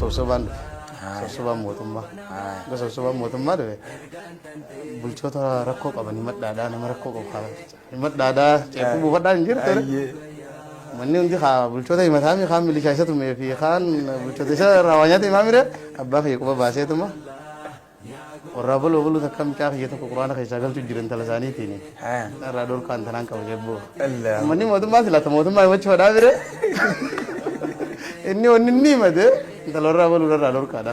sosoban sosoban mootummaa gosa sosoban mootummaa dhufe bulchoota rakkoo qabanii maddaadhaa nama rakkoo qabu maddaadhaa ceekuu buufadhaa hin jirtu manni hundi haa bulchoota himataa mi kaan milishaa isa tumee fi kaan bulchoota isa raawwanyaata himaa mire abbaa kiyya quba baaseetuma warraa boluu takka micaa kiyya tokko quraana keessaa galchuu jiran tala isaaniitiin irraa dhorkaan tanaan qaba jebboo manni mootummaa silaata mootummaa himachuu fadhaa mire inni wanni inni himate intala warraa boluu irraa dhorkaadha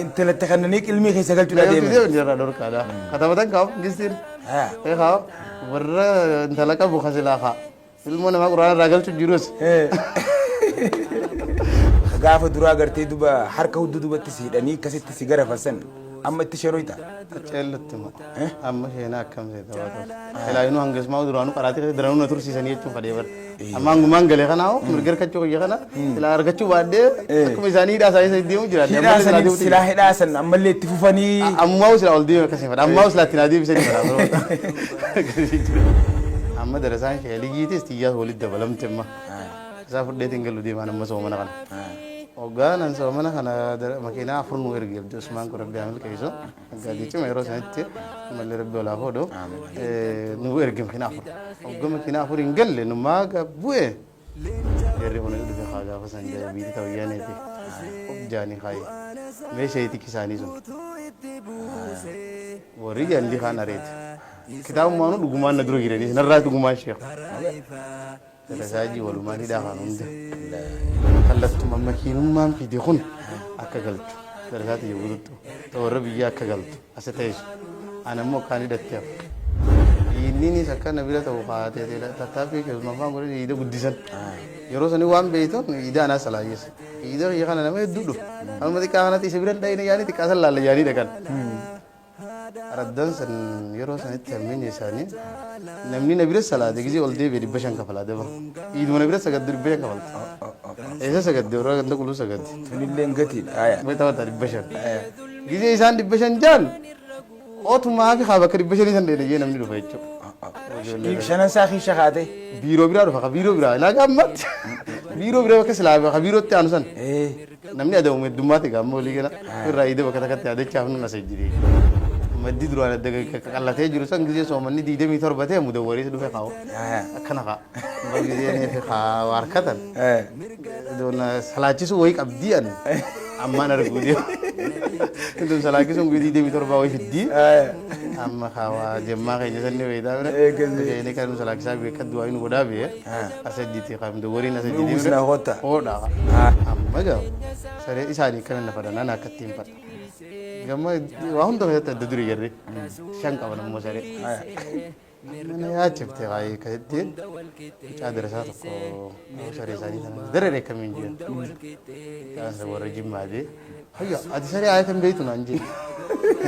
intala takannanii qilmii keessa galchuudha deeman irraa dhorkaadha katabatan kaa'u gistiin kaa'u warra intala qabu kasilaa kaa ilmoo namaa quraana irraa galchuu jirus gaafa duraa gartee duba harka hudduu dubatti si hidhanii akkasitti si garafarsan amma itti sheroita ceellatti mo amma sheenaa akkam seeta waatu ilaayinu hangasmaa duraanu qaraatee daranuu na tursiisanii jechuun fadhee bar amma hangumaan galee kanaa mirga harkachuu kiyya kana silaa argachuu baaddee akkuma isaanii hidhaasaa isa deemu jiraate silaa hidhaasan ammallee itti fufanii ammaa silaa ol deeme akkasii fadha ammaa silaa ittiin adeebisanii fadha amma darasaan sheeligiitis xiyyaas walitti dabalamte amma isaa fudheetiin galu deemaan amma soomana kana Ogaan soomana kana makiinaa afur nu ergee Usmaan Korabbii Amil Kaiso gaadichuma yeroo sanitti malli Rabbi olaa hodho nu ergee makiinaa afur ogga makiinaa afur hin galle numaa gabbu'e yerri kun dhufe haa gaafa san biiti ta'uyyaanee fi jaanii kaayi meeshaa itti kisaanii sun warri jalli kaan areeti kitaabummaa nu dhugumaan na dura jiranii narraa dhugumaan sheekh Rasaji walumaan hidhaa kan hunde kallattuu makiinummaan fide kun akka galchu darasaati yoo guddattu ta'urra biyya akka galtu asa ta'eessu anammoo kaan hidhatti hafu inninis akka na bira ta'u haatee tattaaffii keessumaa afaan godhanii hiida guddisan yeroo sanii waan beeytan hiida anaa salaayeessa hiida biyya kana nama hedduu dhufu amma xiqqaa kanatti isa bira dhayina yaanii xiqqaa san laalla yaanii dhaqan araddan san yeroo sanitti hamminni isaanii namni na bira salaate gisee ol deebi'e 500 kafalaa daba iduma na bira sagaddu 500 kafalta eessa sagadde yeroo ganda quluu sagadde tunillee gatiidha aya beeta wata 500 gisee isaan 500 jaan otumaa fi haa bakka 500 san dheedhee namni dhufa jechuudha shanan saa kiisha kaate biiroo biraa dhufa biiroo biraa ilaaga ammatti biiroo biraa bakka silaa bakka biirootti aanu san namni adamu heddummaati gaamma olii gana irraa hiida bakka takkatti aadachaaf nu nasa jiree maddi duraan adda qallatee jiru san gisee soomanni 27 ta'e mudawwarii dhufe qabu akkana qa gisee ne fi waarkatan doona salaachisu way qabdiyan ammaan arguu deemu dum salaachisu 27 way fiddi amma kawa jemmaa keenya sanni waydaa bira ne kan salaachisaa beeka du'aa inu godaa bee asajjiti qam dawwarii asajjiti bira hoota hoodha amma gaa sare isaanii kan na fadana na akkattiin fadha gamma waa hunda keessatti adda durii jirri shan qaban ammoo saree mana yaachifte waa'ee keessatti mucaa darasaa tokko saree isaanii sana dararee kamiin jiran kaasa warra jimmaadee hayya ati saree aayaa kan beeytu naan jee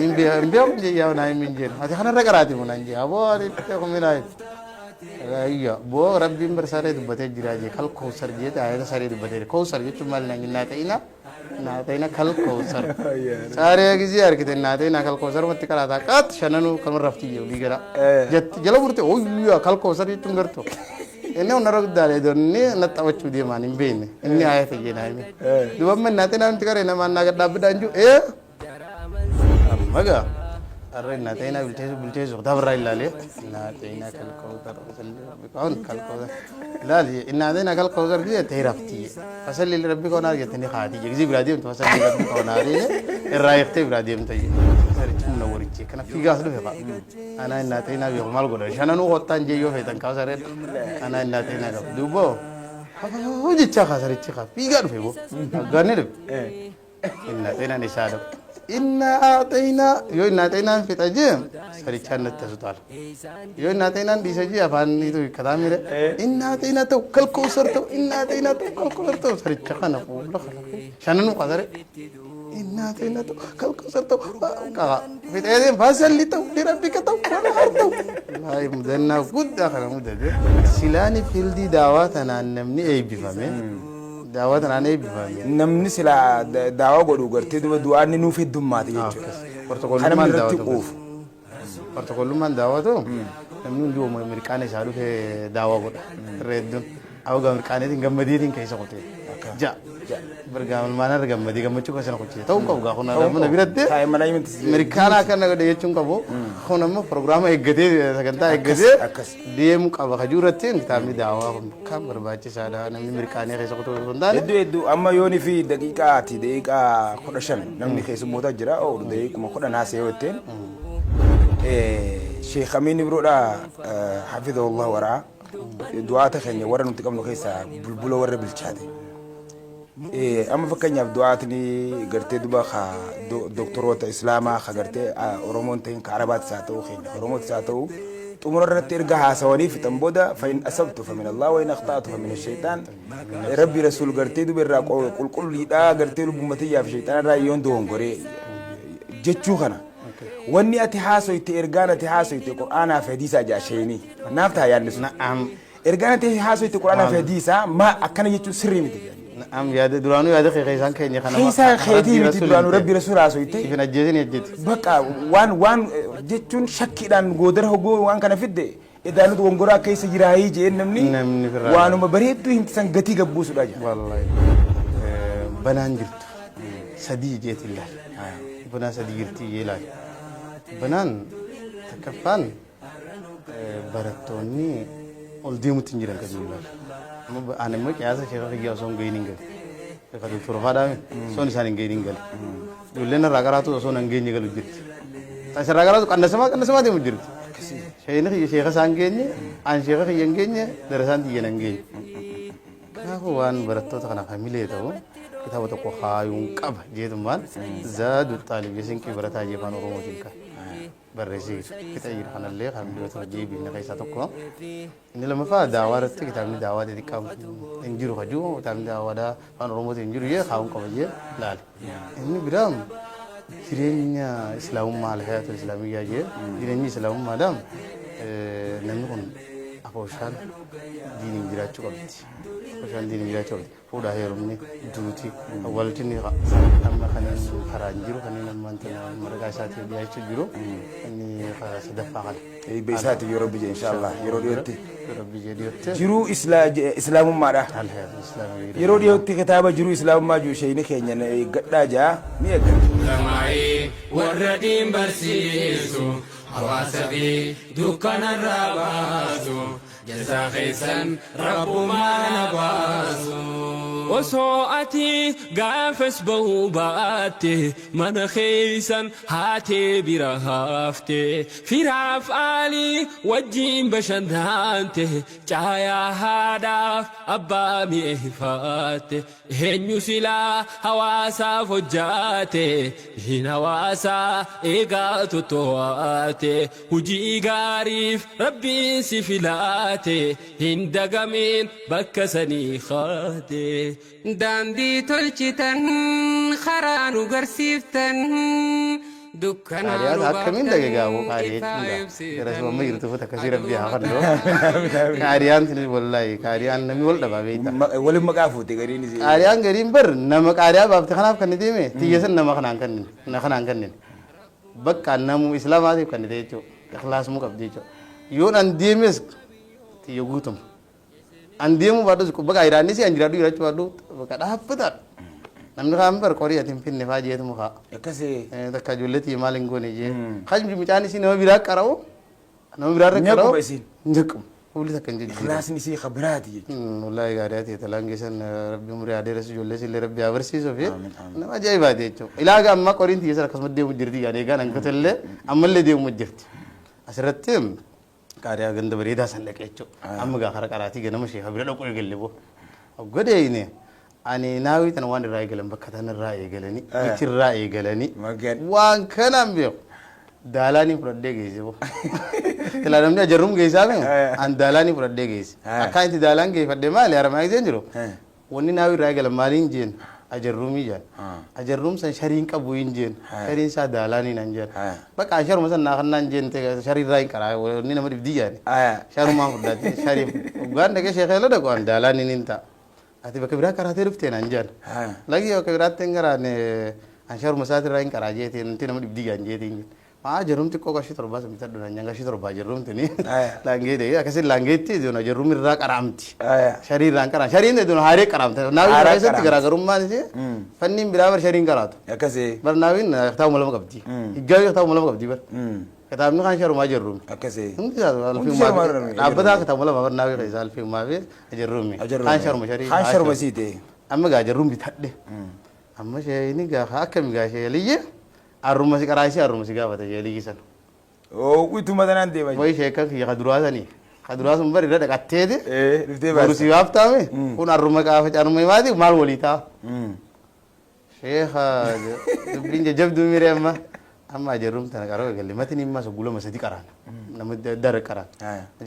hin beeku jee yaa naa hin jee ati kanarra qaraati mu naan jee aboo ani kuminaa hayya boo rabbiin barsaree dubbatee jira jee kal koosar jee aayaa saree dubbatee koosar jechuun maal naan jinnaa ta'ina naatayna kal koosar saaree gisee arkite naatayna kal koosar matti karaata qaat shananu kamar rafti yuli gara jetti jala burte oyya kal koosar jechuun garto inni onna rogdaale donni nattawachu deemaan hin beenne inni ayata jeenaami dubamma naatayna matti kare nama naga dabdanju ammaga arre naatayna bilteesu dabra ilaale naatayna kal koosar bikon kal koosar ilaali naatayna kal koosar gisee teerafti fasal rabbi konar jetni khadi jigzi biradiyum fasal rabbi konari irraayqte biradiyum tay sarchum nawrichi kana figas do fa ana naatayna bi mal goda shananu hotan jeyo fetan kaasare ana naatayna do dubo hoji chaka sarchi kha figa do febo ganne do naatayna ni sado inna atayna yo naatayna fitaje sarichan natasutal yo naatayna disaji afani to kadamire inna atayna to kalko sarto inna atayna to kalko sarto saricha kana qula khala shananu qadare inna atayna to kalko sarto ka fitaje fasali to rabbika to wala harto hay mudanna gudda kana mudade silani fildi dawatana namni ay bifame daawatan aanee bifame namni sila daawa godhu gartee duba du'aanni nuuf heddummaate jechuudha portokolummaan daawatu namni hundi uumama mirqaana isaa dhufe daawa godha reedduun awga mirqaaneetiin gammadiitiin keessa qotee ja Bergamal mana gammadii gammachuu kan sana kuchee ta'uu qabu gaa kun mana biratti taa'ee mana himti Amerikaanaa kana godhe jechuun qabu kun ammoo pirogiraama eeggatee sagantaa eeggatee deemu qaba kajuuratti kitaabni daawaa kan barbaachisaadha namni Amerikaanii keessa kutuu osoo hin taane hedduu amma yooni fi daqiiqaa 15 namni keessummoota jira oolu daqiiquma 10 haasee wetteen Sheekh Amin Ibroodha hafidhahullah waraa du'aata keenya warra nuti qabnu keessa bulbula warra bilchaate amma fakkeenyaaf du'aatni gartee duba doktoroota islaamaa gartee oromoon ta'in ka arabaatis haa ta'u keenya oromootis haa ta'u xumura irratti erga haasawanii fixan booda fa'in asabtu fa min Allah wa in aqtaatu fa min ash-shaytaan rabbi rasuul gartee duba irraa qulqulliidhaa gartee lubbummatiyyaaf shaytaan irraa yoon dogongoree jechuu kana wanni ati haasoyte ergaan ati haasoyte qur'aanaa fi hadiisaa jaasheenii naaf taa yaadni sun ergaan ati haasoyte qur'aanaa fi hadiisaa ma akkana jechuun sirrii miti am yaade duraanuu yaade keesaan keenya kana keesaan keetii miti duraanuu rabbi rasuul haasoyte ifin ajjeesin ejjeti bakka waan jechuun shakkiidhaan goodara hogoo waan kana fidde edaanu gongoraa keessa jiraayii jeen namni waanuma bareedduu himtisan gatii gabbuusudha jira wallahi banaan jirtu sadii jeetillah banaan sadii jirti yeelaa banaan takkaffaan barattoonni ol deemutti hin jiran kan jiran amma aanimmoo qiyaasa sheekha kiyyaa osoo hin gahin gale sheekha doktor faadhaame osoon isaan hin gahin gale ijoolleen irraa qaraatu osoo hin geenye galu jirti taasisa irraa qaraatu qannasamaa deemu jirti sheekha isaan geenye aan sheekha kiyya hin geenye darasaan xiyyan hin geenye kanaafuu waan barattoota kana hamilee ta'u kitaaba tokko haayuun qaba jeetummaan zaadu xaalibee sinqii barataa jeefaan oromootiin kan barreessee kita jira kanallee kan biyyoota hojii biyya keessaa tokko inni lammaffaa daawaa irratti kitaabni daawaa xixiqqaa hin jiru hajuu kitaabni daawaadhaa afaan oromootiin hin jiru jee haawun qaba jee laale inni biraam jireenya islaamummaa alhayaatul islaamiyyaa jee jireenyi islaamummaadhaam namni kun afooshaan diiniin jiraachuu qabdi afooshaan diiniin jiraachuu qabdi fuudhaa heerumni duuti awwaalchinni amma kanneen karaa hin jiru kanneen ammaan tana maragaa isaatii dhiyaachuu jiru inni sadaffaa kana beesaati yeroo biyya inshallah yeroo dhiyootti dhiyootti jiruu islaamummaadha yeroo dhiyootti kitaaba jiruu islaamummaa jiru sheeyni keenya gadhaa jaa ni eeggadha warra diin barsiisu hawaasa fi dukkanarraa baasu jazaa keessan rabbumaan baasu osoo ati gaafas bahuu baatte mana keessan haatee bira hafte firaaf aalii wajjiin bashannante caayaa haadhaaf abbaa mi'eeffate eenyu silaa hawaasaaf hojjaate hin hawaasaa eegaa tottoo'ate hujii gaariif rabbiin si filaate hin dagamin bakka sanii kaate daandii tolchitan karaa nu garsiiftan Kaariyaat akkamiin dagagaa moo kaariyaa jechuudha yeroo amma jirtu fota akkasii rabbii haa fannoo kaariyaan tini wallahi kaariyaan namni wal dhabaa beekta waliin maqaa fuute gariin kaariyaan gariin bar nama kaariyaa baafte kanaaf kan deeme tiyyeessan nama kanaan kennin bakka namu islaamaatiif kan ta'e jechuudha ikhlaasumuu qabdi jechuudha yoon an deemes tiyya guutuma an deemuu baadhus bakka iraannis an jiraadhu jiraachuu baadhu bakka dhaabbataadha namni kaan bar qorii ati hin finne faa jeetumu kaa akkasii takka ijoolleetii maal hin goone jee hajmi mucaan isii nama biraa qara'u nama biraa irra qara'u nyaqquma fuulli takka hin jejjiiru ikhlaasni isii khabiraati jechuudha wallahi gaarii ati talaan geessan rabbi umurii adeeras ijoollee illee rabbi abarsiisuu fi nama ajaa'ibaati jechuudha ilaaga amma qoriin tiyyeessan akkasuma deemu jirti yaadee gaan hangata illee ammallee deemu jirti asirratti qaariyaa ganda bareedaa san dhaqee jechuudha amma gaa kara qaraatii ganama sheefa bira dhaquu eegalle boo godheeyne ani naawii tan waan irraa eegalan bakka tan irraa eegalanii ichi irraa eegalanii waan kanaan beeku daalaanii fudhadhee geesse boo tilaa namni ajarruum geessaa beeku an daalaanii fudhadhee geesse akkaan itti daalaan geeffadhee maali haramaa eegseen jiru wanni naawii irraa eegalan maaliin jeen ajarruumii jaan ajarruum san shariin qabu hin jeen shariin isaa daalaanii nan jeen bakka an sharuma san naakannaan jeen sharii irraa hin qaraa wanni nama dhibdii jaani sharumaan fudhate sharii ugaan dhaqee sheekee loda qo'an daalaanii nin ta'a ati bakka biraa karaatee dhuftee naan jaan lagi bakka biraatti hin garaan anshaaruma isaati irraa hin qaraa jeetiin inti nama dhibdii gaan jeetiin jarumti koo qashii torbaa samita dhuna nyanga shii torbaa jarumti ni Aya. laangee de akkasi laangeetti duna jarumi irraa qaramti Aya. sharii irraan qaram shariin de duna haaree qaramte naawi Haaraa keessatti qaramti. garaagarummaan isee fanniin biraa bar shariin qaraatu Akkasii. bar naawiin kitaabuma lama qabdi higgaa kitaabuma lama qabdi bar kitaabni kan sharumaa jarrumi Akkasii. hundi isaa Hundi alfii isaa umaa marrame, dhaabbataa kitaabuma lama bar naawi keessa alfii umaa fi jarumi kan sharuma sharii Haan sharuma sii ta'e. amma gaa jarrumbi tadhe amma sheeyini gaa akkami gaa sheeliyye arruma si qaraasii arruma si gaafata sheeliyyi san Oo uituma tanaan deema. way sheekan kiyya kaduraasanii kaduraa sun bari irra dhaqatteeti Dhuftee Gurusi waaftaame kun arruma qaafa carruma himaati maal walii ta'a sheekha dubbiin jajjabduu mire amma jarrum tana qaroo eegalle matiin himmaa soggulama sadi qaraan nama dara qaraan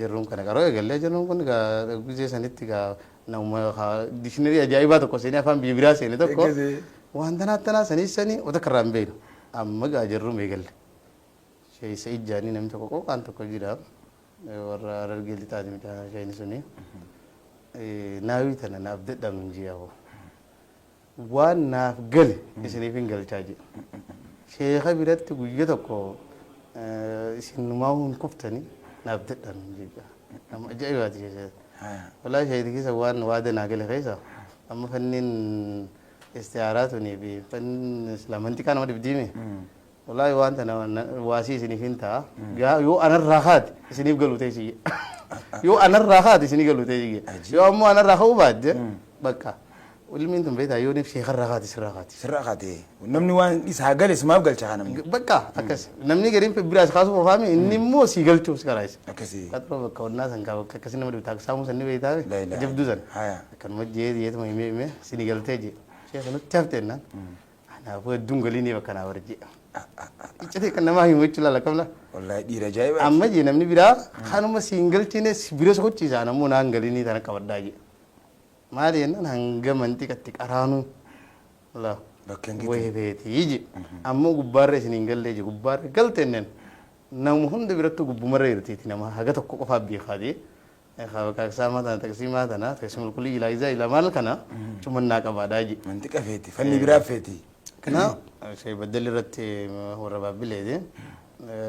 jarrum kana qaroo eegalle jarrum kun gaa guzee sanitti gaa nama dikshinarii ajaa'ibaa tokko seenii afaan biyya biraa seene tokko waan tanaa saniis sanii wata karraan beenu amma gaa jarrum eegalle sheeysa ijjaanii namni tokko qoqaan tokko jira warra arargee lixaati midhaan sheeyni suni naawii tana naaf dadhabnu jiyaa'u waan naaf gale isiniif hin galchaa jedhe sheeka biratti guyya tokko isinumaa hun kuftanii naaf dadhabnu jedha nama ajaa'ibaati sheekha walaa sheeydi keessa waan waada naa gale keessa amma fanniin istiyaaraa tunii fi fanniin islaamantikaa nama dibdiime wallahi waan tana waasii isiniif hin ta'a yoo anarraa haati isiniif galu ta'e siyye yoo anarraa haati isinii galu ta'e siyye yoo ammoo anarraa ka'uu baadde bakka ilmiin tun beektaa yoo niif sheekarraa haati sirraa haati Sirraa kaatee namni waan isaa gale simaaf galcha haa namni. bakka akkas namni gariin biraas kaasuu ofaami inni immoo sii galchuuf karaayisa Akkasii. qaxroo bakka onnaa san kaa bakka akkasii nama dhibtaa saamuu sanni beektaa jabduu san Haya. akkanuma jeetuma himee isinii galtee jee sheeka nutti haftee naan anaafuu hedduun galiinii bakka naa warjee iccitee kan namaa himu jechuudha lakkamna Wallahi dhiira ajaa'iba. amma jee namni biraa kanuma siin galchine bira sokochiisaa namuu naan galiinii tana qabadhaa jee maali jennaan hanga manxiqatti qaraanuu la Bakka hin wayii beetii je ammoo gubbaarra isin hin gallee je gubbaarra galtennen namu hunda birattu gubbumarra irtiiti nama haga tokko qofaaf beekaati kaksaa maatana taqsiimaa tana taqsiimul kulli ilaa ilaa maal kana cumannaa qabaadhaa je Mantiqa feeti. Fanni biraa feeti. kana shee baddalli irratti warra baabbileeti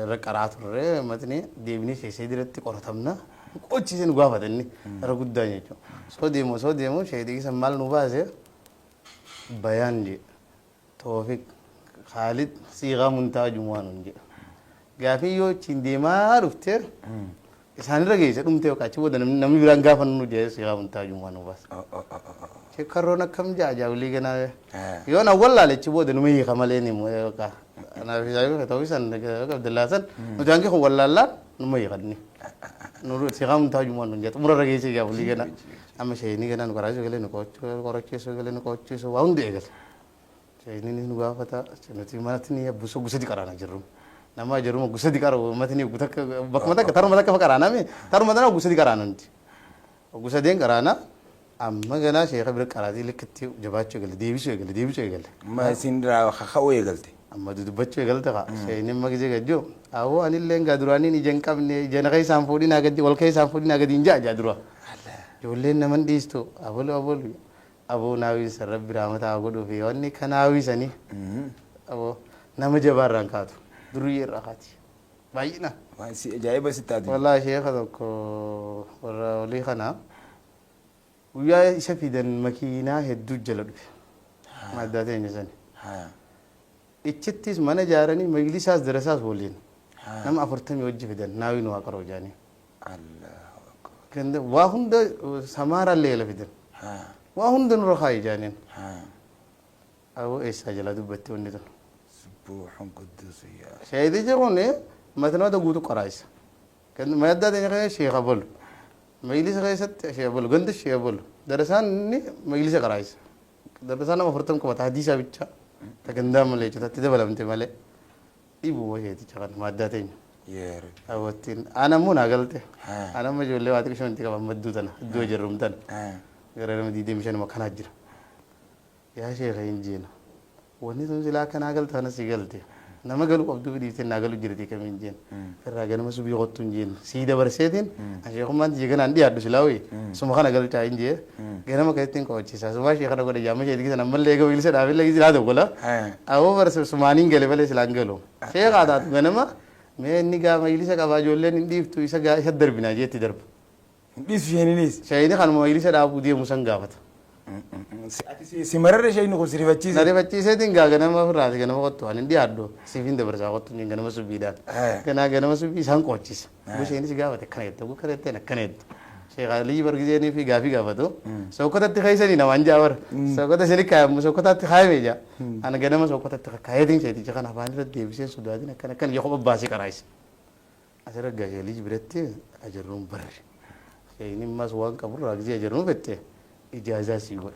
irra qaraa turre matni deebinii sheesee diratti qoratamna qochisen gaafatanni irra guddaa jechuudha soo deemu shee dhiisan maal nu baase bayaan je Toofiq Khaalid siiqaa muntaa jumuwaanuun jedha gaafii yoo ittiin deemaa dhufte isaanirra geesse dhumte yookaan achi booda namni biraan gaafa nu jedhe siiqaa muntaa jumuwaan nu baasa shekkarroon akkam jaajawulii ganaa yoo na wallaale achi booda numa hiika malee ni yookaan anaaf isaa ta'uu isaan abdallaasan nuti hanqi kun wallaallaan numa hiikanni nuru siiqaa muntaa jumuwaan nu jedha xumurarra geesse jaawulii ganaa amma sheenii ganaa nu qaraasuu galee nu qorachiisuu galee nu qorachiisuu waa hundi eegale ini nu gaafata nuti manatti ni buso gusadi qaraana jirru nama jirru gusadi qara mati ni gutak bakma tak taruma tak qaraana me taruma dana gusadi qaraana nti gusadeen qaraana amma gana sheekha bir qaraati likkatti jabaachu deebisu eegale Ma isin irraa kaka'uu eegalte. amma dudubbachuu eegalte qa sheeni magije gajjo awoo anillee ga duraaniin ija hin qabne ija naqa isaan fuudhinaa gadi wal kee isaan fuudhinaa gadi hin jaa dura ijoolleen naman dhiistu abolu aboo naawii san rabbi raamataa godhuu fi wanni ka naawii sanii aboo nama jabaarraan kaatu durii irraa kaati baay'ina Waan si ajaa'iba si taate. wallaahi sheeka tokko warra olii kana guyyaa isa fidan makiinaa hedduu jala dhufe maddaa teenya sani Haya. ichittis mana ijaaranii majlisaas darasaas waliin nama 40 wajji fidan naawii nu waaqaroo jaanii Allahu akbar. waa hunda samaaraallee yala fidan Haya. waa hunda nurra kaayi jaaniin Haya. aboo eessaa jala dubbatti wanni tun Subbuuxun quddus yaa. sheeydichi kun matanoota guutuu qoraayisa maddaa teenya kana sheeka bolu majlisa keessatti sheeka bolu ganda sheeka bolu darasaan inni majlisa qoraayisa darasaan nama 40 qabata hadiisaa bicha ta gandaa malee jechuudha dabalamte malee dhibuu sheeticha kan maddaa teenya Yeere. awwattiin aanammoo naa galte Haya. aanamma ijoollee waa xiqqoo shanti qaban madduu tana iddoo jarrumtan Haya. gara nama 25 kanaa jira yaa sheeka hin jeena wanni tun silaa kanaa galte kana si galte nama galu qabdu bidifte na galu jirti kamin jeen firra ganama subi qottun jeen si dabarseetin sheekhumaan jeegan andi addu silawi suma kana galu taa inje ganama kaytin ko chisa suma sheekhana goda jama sheedi kisan amal lega wilse da billa gizila do gola awo bar sumanin gele bale silan galu sheekha da ganama me ni ga majlisa ka bajolle ni diftu isa ga isa darbina jeeti darb bis sheninis sheedi kan majlisa da abu die musan gafata si mararre shaynu ko sirifachise sirifachise ga ganama furraati ganama qottu anin di addu sifin dabarsa qottu ni ganama subidan kana ganama subi san qochis bu sheeni si gafata kanete bu kanete na kanete sheekh ali bargizeni fi gafi gafato sokota ti khaysani na wanjawar sokota seni ka sokota ti khaymeja ana ganama sokota ti khayedin sheedi kana bani radde bise sudadina kana kan yakhob basi karais asara gajeli jibrette ajarrum bar sheeni mas wan kabur ragzi ajarrum bette إجازة سيقول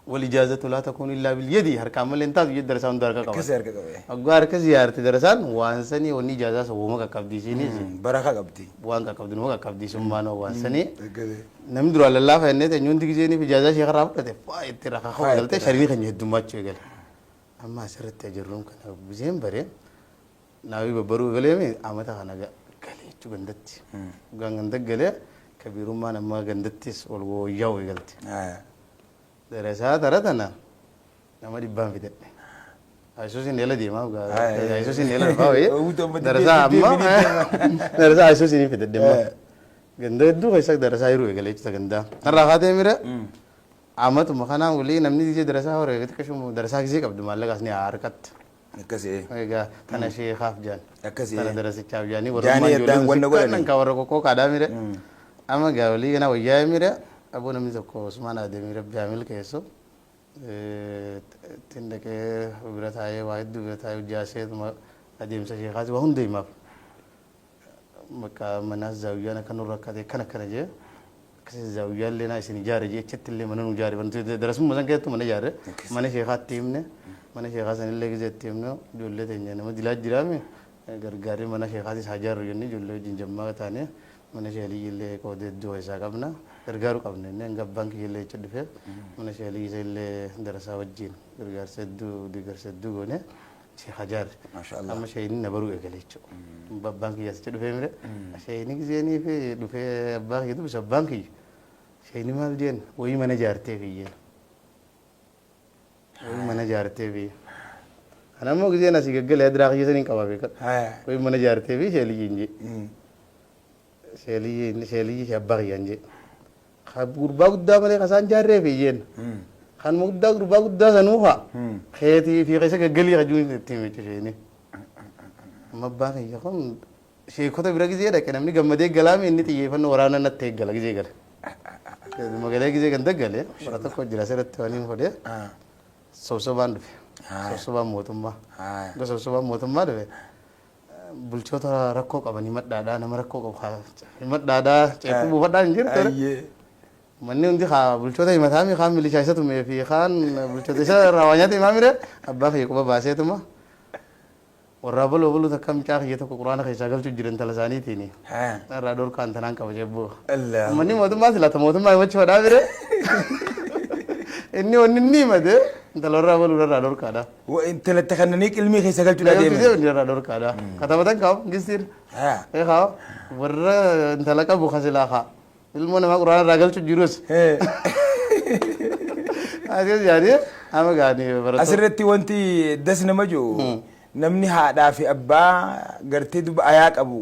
والإجازة لا تكون إلا باليد هركام الإنتاج يدرسان دارك كمان كسر كذا أقوار كزيارة درسان وانسني وني إجازة سوما كقبدي سيني بركة قبدي وان كقبدي نو كقبدي سمانو وانسني نمدر على الله فإنه تنيون تيجيني في إجازة شيء خراب كده فايت ترى خاوي قلت شريني خنيه دمات شو قال أما سرت تجرم كنا بزين بري ناوي ببرو قليه مي أما تخانا قليه شو قندت قندت قليه كبير ما نما قندتيس والو ياو قلت درسها ترتنا نما دبان في دني أيسوسين نيلا دي ما بقى أيسوسين نيلا باوي درسها أما درسها أيسوسين في دني ما قندت دو كيسك درسها يروي قلت تقندا ترى خاتم ميرا أما تو مخانا ولي نمني دي درسها ورا قلت كشوم درسها كذي قبل ما لقى أسني عاركت كذي هيك أنا شيء خاف جان كذي أنا درست شاب جاني جاني يدان ولا ولا كورا كوكو كذا ميرا أما قالوا أنا وياي ميرا أبونا من زكو عثمان هذا ميرا بيعمل كيسو تندك برتاي واحد برتاي وجاسد ما أديم سشيء خاص وهم ديما مكا مناس زاوية أنا كانوا ركضي كنا جه كسي زاوية اللي أنا إسني جاري جه شت اللي منو جاري بنتو درسهم مثلا كده تو من جاري من شيء خاص تيمنا من شيء خاص أنا اللي جت تيمنا جولة تيجي أنا ما دلات جرامي غرغاري من شيء خاص حجار رجوني جولة جنجمة ثانية mana shali ile ko de do isa kabna gargaru kabne ne ngab bank ile chudfe mana shali ile darasa wajin gargar seddu digar seddu gone si hajar mashallah amma shayni nabaru egalecho bank yas chudfe mire shayni gizeni fe dufe bank yidu bisa bank shayni mal den woyi mana jarte fiye woyi mana jarte fi ana mo gizena si gagale adra yesani kababe ka woyi mana jarte fi shali yinji شيلي شباب ينجي خبر باقود مالي خسان جاري في ين خان مقدا غربا قدا سنوها خيتي في قيسة قلي خجوني تيمي تشيني ما باقي يكون شيء كده بيرجع زيادة كنا مني قمدي قلامي إني تيجي فن ورانا نتيجة قلا جزء قلا ما قلا جزء كندا قلا برا تكو جلسة رتواني مفردة سوسوبان دفع سوسوبان موتوما سوسوبان موتوما دفع bulchoota rakkoo qaban himadhaadhaa nama rakkoo qabu himadhaadhaa ceekuu buufadhaa hin jirtu manni hundi haa bulchoota himataami kaan milishaa isa tumee fi kaan bulchoota isa raawwanyaata himaa mire abbaa kiyya quba baaseetuma warraa baloo baluu takka micaa kiyya tokko quraana keessaa galchuu jiran tala isaaniitiini irraa dhorkaan tanaan qaba jebboo manni mootummaa silaata mootummaa himachuudhaa mire inni wanni inni himate intalorraa baluu irraa dhorkaadha intalatti kannanii qilmii keessa galchuudha deeman irraa dhorkaadha katabatan kaa'u gistir kaa'u warra intala qabu kasilaa kaa ilmoo namaa quraana irraa galchuu jirus asii jaanii ama gaanii baratoo asirratti wanti das nama jiru namni haadhaa fi abbaa gartee duba ayaa qabu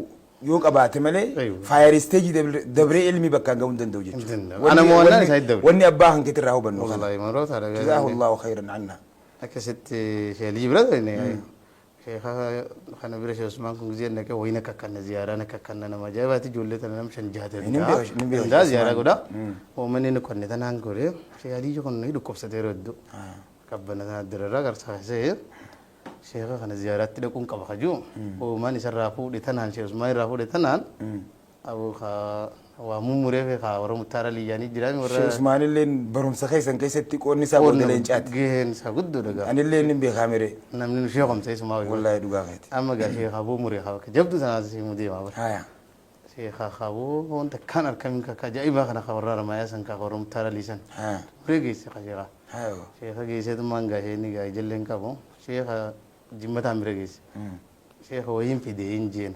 yoo qabaate malee faayir isteejii dabree ilmi bakka ga'uu hin danda'u jechuudha. Ana mo'annaan isaa iddoo. Wanni abbaa hanqite irraa hubannu. Wallahi maroota dhagaa. Jazaahullahu khayran anna. Akkasitti sheelii bira ta'e sheekha kana bira shee Usmaan kun gizee naqee wayina kakkanna ziyaaraa kakkanna nama ajaa'ibaati ijoollee tana nam shan jahatee daa ziyaaraa godha uummanni inni qonne tanaan godhe sheelii kun ni dhukkubsatee rodduu qabbana tana dirarraa garsaasee sheekha kana ziyaaraatti dhaquun qaba kajuu uumaan isarraa fuudhe tanaan shee Usmaan irraa fuudhe tanaan abu waa mummuree fi kaa warra mutaara liyyaanii jiraami warra shee Usmaan illee barumsa keessan keessatti qoonni isaa qoonni leencaati gaheen isaa guddoodha ani illee inni beekaa mire namni nu sheekomsa isumaa wallahi dhugaa keeti amma gaa sheekha abuu muree kaa bakka jabdu sanaas simu deemaa bara haya sheekha abuu wanta kan arkamin kakka ajaa'ibaa kana kaa warra ramaayaa san kaa warra mutaara liisan muree geesse kaa sheekha sheekha geesseetummaan gaa sheenni gaa ijalleen qabu sheekha jimmataan bira geesse sheekha wayiin fide hin jeen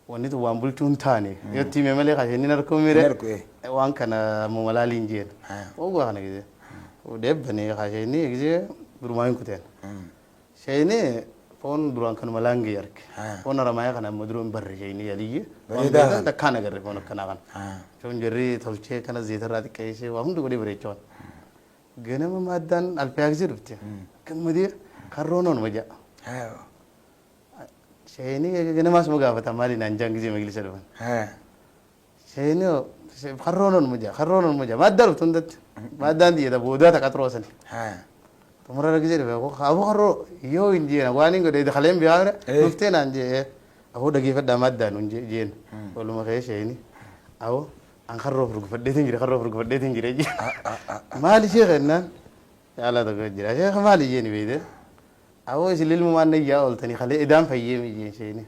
wanni tun waan bulchuun taane yoo tiime malee kasheenin harkuu mire waan kana mumalaaliin jeen ogu kana gise deebbanii kasheenii gise durumaa hin kuteen sheenii foon duraan kan malaangi yarke foon ramaya kana muduru barre sheenii yaliyye waan takkaan agarre foon akkanaa kana shoon jirri tolchee kana zeetarraa xiqqeessee waa hundi godhee bareechoon ganama maaddaan alfaa gise dhufte gammadee karroonoon maja sheenii ganamaas magaafata maali naan jaan gise maglisa dhufan sheenii karroonoon maja maaddaa dhuftu hundatti maaddaan diyyata boodaa taqaxroosani tumura gise dhufe abu karroo yoo hin jeena waan hin godhe kaleen biyaamre dhuftee naan jee abu dhageeffadhaa maaddaan hun jeen waluma kee sheenii abu an karroo furgufadheetin jire maali sheekha ennaan yaala tokko jira sheekha maali jeeni beeyde abu isin ilmu maan nayyaa ooltanii kalee idaan fayyee miyyeen sheeni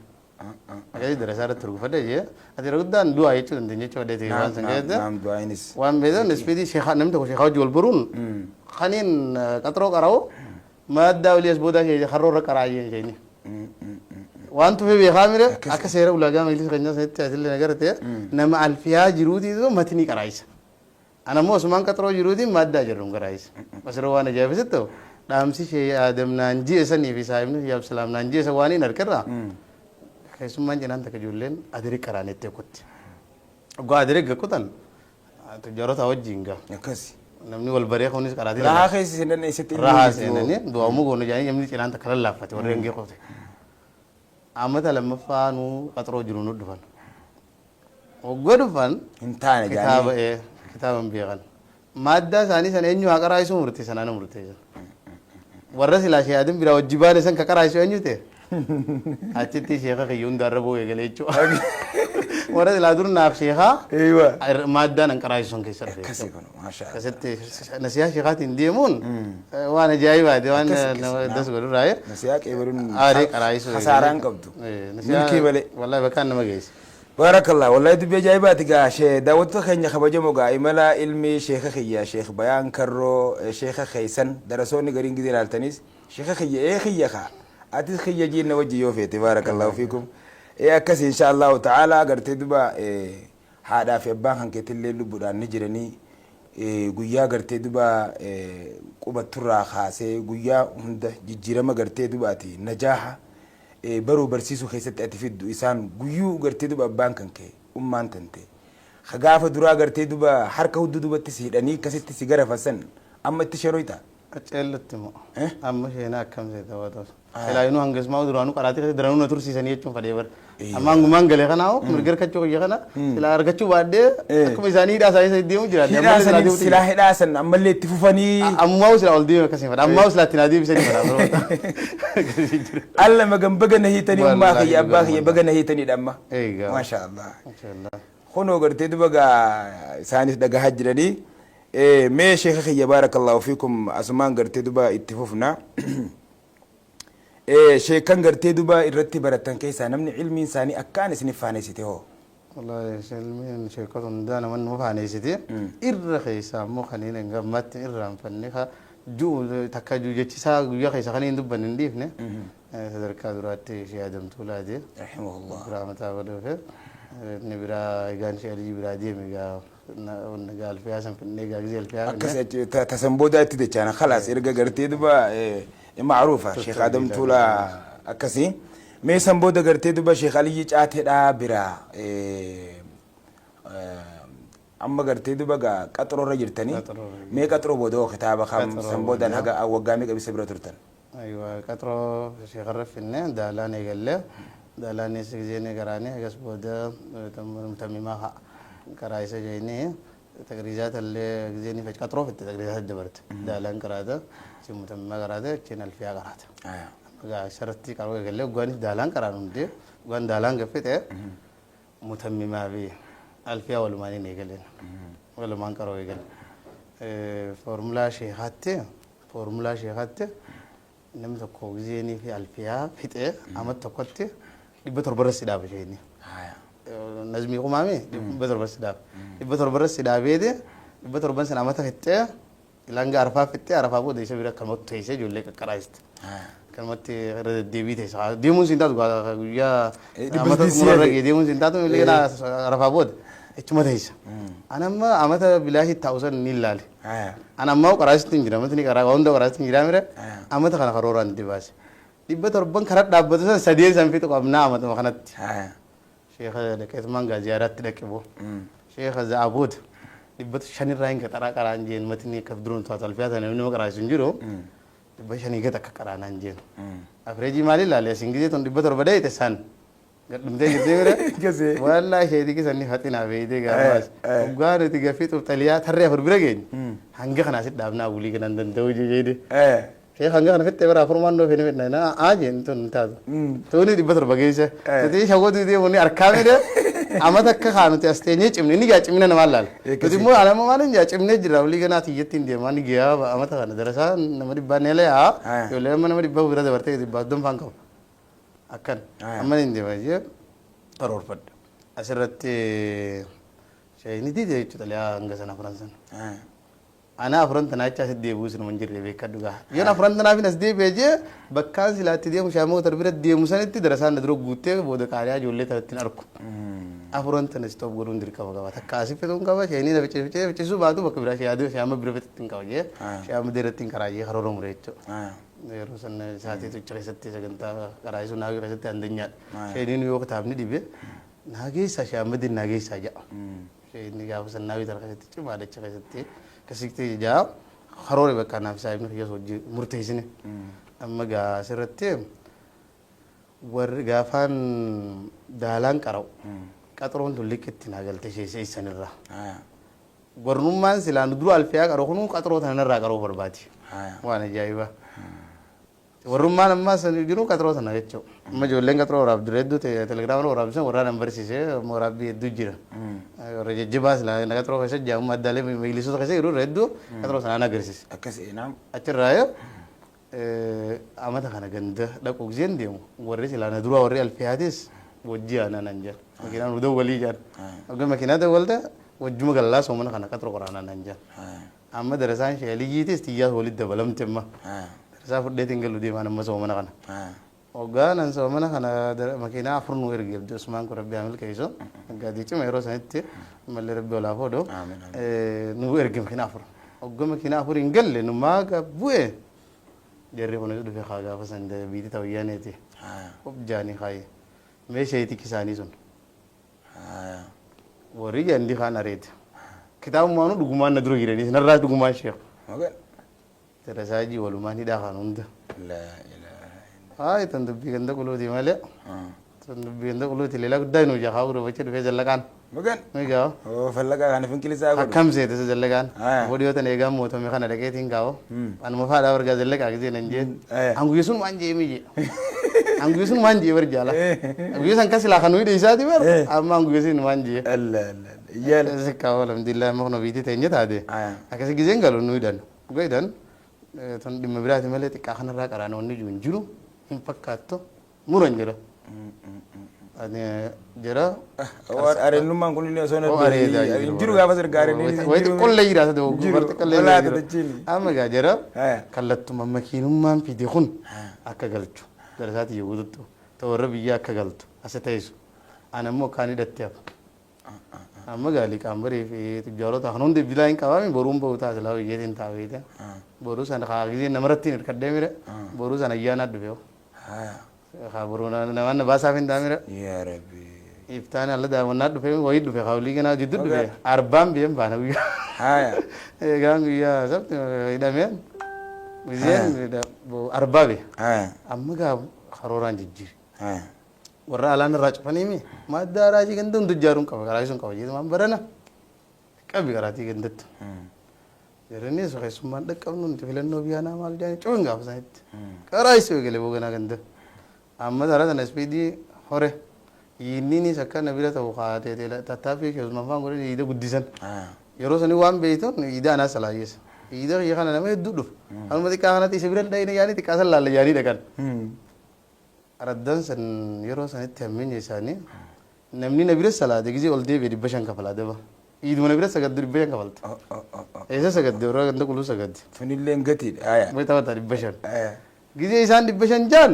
akasi darasaa irratti furgufadhe jee ati guddaan du'aa jechuu dandeenya jechuu addeeti waan san keessatti waan beedan ispeedii sheekha namni tokko sheekha wajji wal baruun kaniin qaxroo qara'u maaddaa olii as boodaa shee karroo irra qaraayeen sheeni waan tufe beekaa mire akka seera ulaagaa majlis keenyaa sanitti asillee nagarate nama alfiyaa jiruutiitu matni qaraayisa anammoo osumaan qaxroo jiruutiin maaddaa jirruun qaraayisa basiroo waan ajaa'ibsitti ta'u dhaamsi shee aadam naan ji'e sanii fi saahibni yaab salaam naan ji'e waan hin harkarraa keessummaan cinaan takka ijoolleen adirii qaraanetti kutti oggaa adirii gakkutan tujjaarota wajjiin gaa akkasi namni wal baree kunis qaraatii rahaa keessi seenan eessatti rahaa seenanii du'aamuu goonu jaanii namni cinaan takka lallaaffate warri hangee qofte amata lammaffaa nuu qaxroo jiru nu dhufan oggoo dhufan hin taane jaanii kitaaban beekan maaddaa isaanii sana eenyu haa qaraayisuu murte sanaan murteessan warra silaa sheeyaadin biraa wajji baane san ka qaraayisu eenyu ta'e achitti sheeka kiyya hundaarra boo eegale jechuudha warra silaa dur naaf sheekaa maaddaan an qaraayisu san keessa dhufe akkasi kun maashaallah akkasitti nasiyaa sheekaatiin deemuun waan ajaa'ibaati waan das godhurraaye nasiyaa qeebaluun aarii qaraayisu hasaaraan qabdu milkii malee wallahi bakkaan nama geesse barakallah wallahi dubbii ajaa'ibaati gaa shee daawwattoota keenya kabajamoo gaa imala ilmi sheeka kiyya sheek bayaan karroo sheeka keeysan darasoonni gariin gidee ilaaltanis sheeka kiyya kiyya kaa atis kiyya jiinna wajji yoo feete barakallahu fiikum akkas insha allahu ta'ala agartee duba haadhaa fi abbaan kan keetillee lubbuudhaan ni jiranii guyyaa gartee duba qubatturraa kaasee guyyaa hunda jijjiirama gartee dubaati najaaha baruu barsiisuu keessatti ati fiddu isaan guyyuu gartee duba abbaan kan kee ummaan tante gaafa duraa gartee duba harka hudduu dubatti si hidhanii akkasitti si garafasan amma itti sheroyta qaceellatti moo amma sheenaa akkam seeta watos ilaayinuu hangasmaa duraanuu qaraatii keessatti daranuu na tursiisanii jechuun fadhee bar amma hangumaan galee kanaa mirga harkachuu kiyya kana silaa argachuu baadhee akkuma isaanii hidhaa isaanii sadi deemu jiraate silaa hidhaasan ammallee itti fufanii ammaa silaa ol deeme akkasii fadha ammaa silaa itti naa deebisanii fadha alla magan baga na hiitanii ummaa kiyya abbaa kiyya baga na hiitaniidha amma maasha allah kunoo gartee duba gaa isaanis dhagahaa jiranii mee sheeka kiyya baarakallahu fiikum asumaan gartee duba itti fufna sheekan gartee duba irratti baratan keessaa namni ilmiin isaanii akkaan isin faaneessite hoo wallahi ilmiin sheekota hundaa naman nu faaneessite irra keessaa ammoo kaniin gammatti irraan fanne ka takka jechisaa guyyaa keessa kaniin dubban hin dhiifne sadarkaa duraatti ishee adamtuu laate rahimahullah biraa mataa godhuufe inni biraa egaan ishee alii biraa deeme gaa alfiyaa san finnee gaa gisee alfiyaa akkas tasan booda itti dachaana khalaas erga gartee duba معروفة شيخ آدم تولا أكسي ميسان بودا قرتي دوبا شيخ علي جاتي دا برا أما قرتي دوبا قطرو رجرتني مي قطرو بودو خطابة خام سنبودا نحقا أوقامي قبي سبرا ترتن أيوة قطرو شيخ الرفنة دالاني قال له دالاني سيجيني قراني قس بودا متممها قرايسة جيني تقريزات اللي جيني فج قطرو في تقريزات الجبرت دالان قراده متمم قراده كنا الفيا قراته شرطي قالوا قال له غاني دالان قرانون دي غان دالان غفته متممه بي الفيا ولا ماني نيغلن ولا مان قرو يغل فورمولا شيخات نم تكو زيني في الفيا فته امت تكوت يبتر برس داب شيني نزمي قمامي يبتر برس داب يبتر برس داب يدي يبتر بنس امت فته Ilanga arafaa fittee arafaa booda isa bira kalmatti teessee ijoollee qaqqaraasti. Kalmatti deebii teessa. Deemuun siin taatu guyyaa amata xumurarra gee deemuun siin taatu illee arafaa booda ichuma teessa. Anamma amata bilaashii taa'u san ni ilaali. Anammaa qaraasitti hin jira amatni qaraa hunda qaraasitti hin jira mire amata kana karooraan itti baase. Dhibba torban karaa dhaabbatu san sadeen san fixu qabnaa amatuma kanatti. Sheekha Leqeetumaan Gaaziyaadaatti dhaqiboo. Sheekha Za'abood dhibbatu shanirraa hin qaxaraa qaraan jeen matni akka duruun taatu alfiyaa sana nama qaraasisu hin jiru. Dhibba shanii gata akka qaraanaan jeen. Afreejii maali ilaalee asin gisee tun dhibba torba dheeyite san. Gadhumtee jirtee mire. Wallaahi sheetii kisanni faxinaa beeytee gaafaas. Dhugaa nuti gaffii xuuxaliyaa tarree afur bira geenye. Hanga kanaa sit dhaabnaa wulii kanan danda'u jechuudha. Sheekha hanga kana fittee bara afurmaan dhoo fene fedha ajeen tun taatu. Tuuni dhibba torba geesse. Tuti shawwatu deemuun arkaame de amata akka kaanuti asteenyee cimne inni gaa cimina nama laala. Tuti immoo alama maalin jaa cimnee jira walii ganaa tiyyattiin deemaa ni giyaa amata kana darasaa nama dhibbaa neelee haa ijoollee nama dhibbaa bira dabartee dhibbaa donfaan qabu. Akkan amma ni deemaa jee karoorfadha. Asirratti sheeyni diide jechuudha liyaa hanga sana Faransan. Ana Afuranta naacha asit deebi'uu sinuma hin jirre beekadhu gaa. Yoon Afuranta naafin as deebi'ee jee bakkaan silaatti deemu shaamoo tarbira deemu sanitti darasaan na dura guuttee booda qaaliyaa ijoollee talattiin arku. Afuranta na stop godhuun dirqama qaba. Takka asii fituun qaba sheenii na ficcisuu baatu bakka biraa yaaduu shaama bira fixittiin qaba jee shaama deerattiin karaa jee karoora mure jechuudha. Yeroo sana saatii tucha keessatti sagantaa karaa isuu naagii keessatti handeenyaadha. Sheeniin yoo kitaabni dhibe naageessaa shaama din naageessaa ja'a. Sheenii gaafa san naagii tara keessatti cimaadacha keessatti kasiksi jaa karoora bakka naaf saayibni fiyyaas hojii murteessine. Amma gaa asirratti warri gaafaan daalaan qara'u qaxaroon tun liqitti naagaltee sheessee sanirraa. Warnummaan silaan dura alfiyaa qara'u kunuu qaxaroo tanarraa qara'uu barbaadi. Waan ajaa'ibaa. Warrummaan ammaa san jiru qaxaroo sana jechuudha. Amma ijoolleen qaxaroo waraabdu hedduu telegiraamii waraabbisan warraan barsiisee waraabbii hedduu jira. Warra jajjabaa silaa qaxaroo keessa jaamuma addaalee miilisota keessa jiru hedduu qaxaroo sanaan agarsiisa. Akkasii naam. Achirraa yoo amata kana ganda dhaquu giseen deemu warri silaana dura warri alfiyaatis wajjii aanaa nan jedha. Makiinaan huduu walii jedha. Akka makiinaa dawwalta wajjuma gallaa soomana kana qaxaroo qoraanaa nan jedha. Amma darasaan sheeliyyiitis xiyyaas walitti dabalamte amma. Darasaa fudheetiin galu deemaan amma soomana kana. Hoggaan soomana kana makiinaa afur nu erge Abdii Usmaan kun Rabbi Amil Kaiso. Gaaddii cima yeroo sanitti mallee Rabbi olaaf oodoo nu erge makiinaa afur. Hoggaa makiinaa afur hin galle nu maaga bu'e. Jarri kunis dhufe haa gaafa san biiti ta'uyyaaneeti. Objaanii kaaye. Meeshaa itti isaanii sun. Warri jandi kaan areeti. Kitaabummaan dhugumaan na dura jiranii sinarraa dhugumaan sheeku. Darasaajii walumaan hidhaa kan hunda. Haa tan dubbii ganda quluuti malee. Tan dubbii ganda quluuti leelaa guddaa nu jahaa gurbacha dhufee jallaqaan. Magan. Migaa. Fallaqa kan finkilisaa godhu. Akkam seete isa jallaqaan. Boodiyootan eegaan mootome kana dhaqeetiin kaa'u. Anuma faadhaa wargaa jallaqaa gisee nan jeen. Anguyye sun waan jee miyye. Anguyye sun waan jee barjaala. Anguyye san kasi laa kan nuyi dhiisaati bar. Amma anguyye sun waan jee. Iyyaala. Sikkaa alhamdulillah makno biitii teenye taate. Akkasi giseen galu nuyi dhan. Gaydan tan dhimma biraati malee xiqqaa kanarraa qaraana wanni jiru hin jiru hin fakkaattu muran jira. Jira. Areenummaan kun illee osoo hin jiru gaafa sirgaareen. Wayi xiqqollee jiraata ta'u gubar xiqqollee jiraata. Amma gaa jira kallattuma makiinummaan fide kun akka galchu darasaati yoo guddattu ta'u warra biyya akka galtu asa ta'isu anammoo kaan hidhattee hafa. Amma gaa liqaambarii fi tijjaarota kan hundi bilaa hin qabaami boruun ba'u taasisa laa biyyeetiin taa'eete. Boruu sana kaagizee namarratti hin hirkadhee mire boruu sana ayyaana dhufee. Khabaruna naman baasaaf hin daamira. Yaa Rabbi. Iftaan alla daawwannaa dhufee wayii dhufe hawlii ganaa jiddu dhufe arbaan biyyeen baana guyyaa. Haya. Eegaan guyyaa sabti hidhameen biyyeen arbaa be. Amma gaa karooraan jijjiiri. Warra alaan irraa cufanii mi madda raajii ganda hundu ijaaruun qaba karaa sun qaba jeetu maan barana qabi karaatii gandatti. Yeroo isa keessummaan dhaqqabnu nuti filannoo biyyaanaa maal jedhanii cuun gaafa sanitti karaa isa eegalee booganaa ganda. Amma dara sana speedii hore yinninis akka nabila ta'u kaatee tattaaffii keessumaa faan godhanii hiida guddisan. Yeroo sanii waan beeytuun hiida anaa salaayyeessa. Hiida kiyya kana nama hedduu dhufu. Anuma xiqqaa kanatti isa bira dhayina yaanii xiqqaa san laalla yaanii dhaqan. Araddan san yeroo sanitti hammeenya isaanii namni nabila salaate gisee ol deebi'e 500 kafalaa daba. iduma bira sagad dibbe kabalta esa sagad dora ganda kulu sagad funillee ngati aya bayta wata dibbe gize isan dibbe jan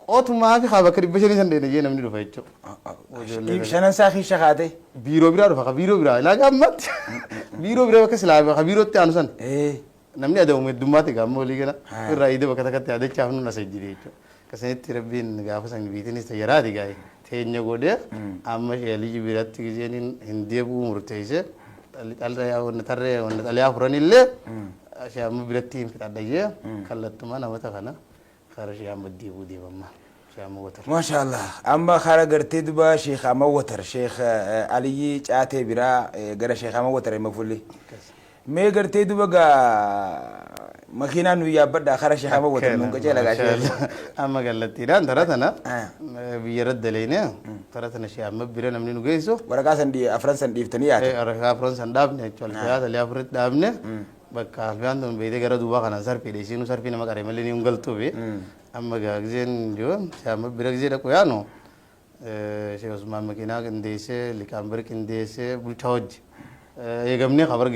otuma fi khaba ka dibbe san de ne namni do faycho shanan saakhi shaqaate biro bira do fa biro bira la gammat biro bira ka sila ba biro te anusan namni adaw me dumati gammo ligana raide ba kata kata ade chafnu na sajjide cho kasetti rabbin gafa sang bitini sayaradi gai teenya gode amma sheli biratti gizenin hindebu murteise alda ya won tarre won aliya furanille sham biratti fitadaye kallatuma na mata kana kharash ya madibu dibamma sham watar ما شاء الله اما خرج ارتدبا شيخ اما وتر شيخ علي جاته برا غير شيخ اما وتر مفولي مي ارتدبا ماكينه يا بدا خرج شيخ اما وتر من كجلا غاشي اما قالت لي ترى بيرد لينا ترى انا شيء اما بيرنا منين جيسو ورقه سندي افرنس سندي فتنيات ورقه افرنس سندابني تشول يا اللي افرد دابني بقى الفاندون بيدي غير دوبا كان سر في ديسينو سر في نما كاري ملني انغلتو بي اما غاجين جو شام برغزي دكو يانو شيخ عثمان مكينا كنديسه لكامبر كنديسه بلتوج يغمني خبر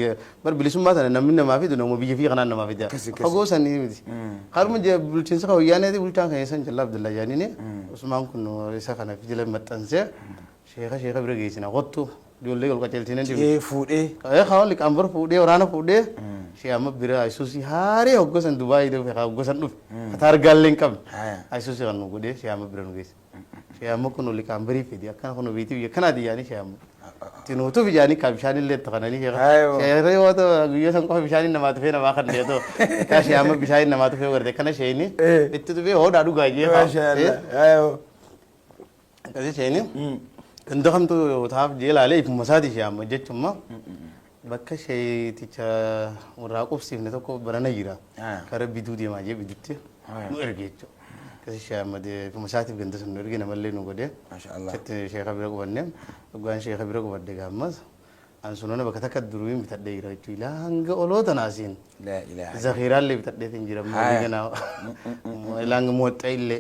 بر بلسم ما تن نمنا ما في دون مو بيجي في قناه ما في ده خغو سني خرم جه بلتين سخو يانه دي بلتان كيسن جل عبد الله يعني ني عثمان كنو يسخنا في جل متنسه شيخ برغيسنا غطو دول لي قال تلتين دي فودي خاول لكامبر فودي ورانا فودي شيام برا ايسوسي هاري اوغسن دبي دو في اوغسن دو تار غالين كم ايسوسي كانو غدي شيام برا نغيس شيام كنو لكامبري في دي كان كنو بيتي يكنا دي يعني شيام تنوتو في جاني كابشان اللي تقنالي شيخ ريو تو يسن كو بشاني نما تفي نما خد ليتو كاش يام بشاني نما تفي ورده كنا شيني اتتو بي هو دادو غاجي ما شاء الله ايوه كذي شيني عندهم تو تاب جيل عليه في مسادي شيام جتما بكا شيء تيجا مراقب سيف نتوكو برانا يرا كارب بيدو دي ما جي بيدوتي نورجيتو كذي شيام ده في مساتي بجند سنورجي نملي نقوله ما شاء الله كت شيخ خبيرك بنيم وقان شيخ خبيرك بدي قامس أن سنونا بكتك الدروين بتدي يرا تيلا هنگ أولو تناسين لا إله زخيرة اللي بتدي تنجرب مولي كنا لانگ موت اللي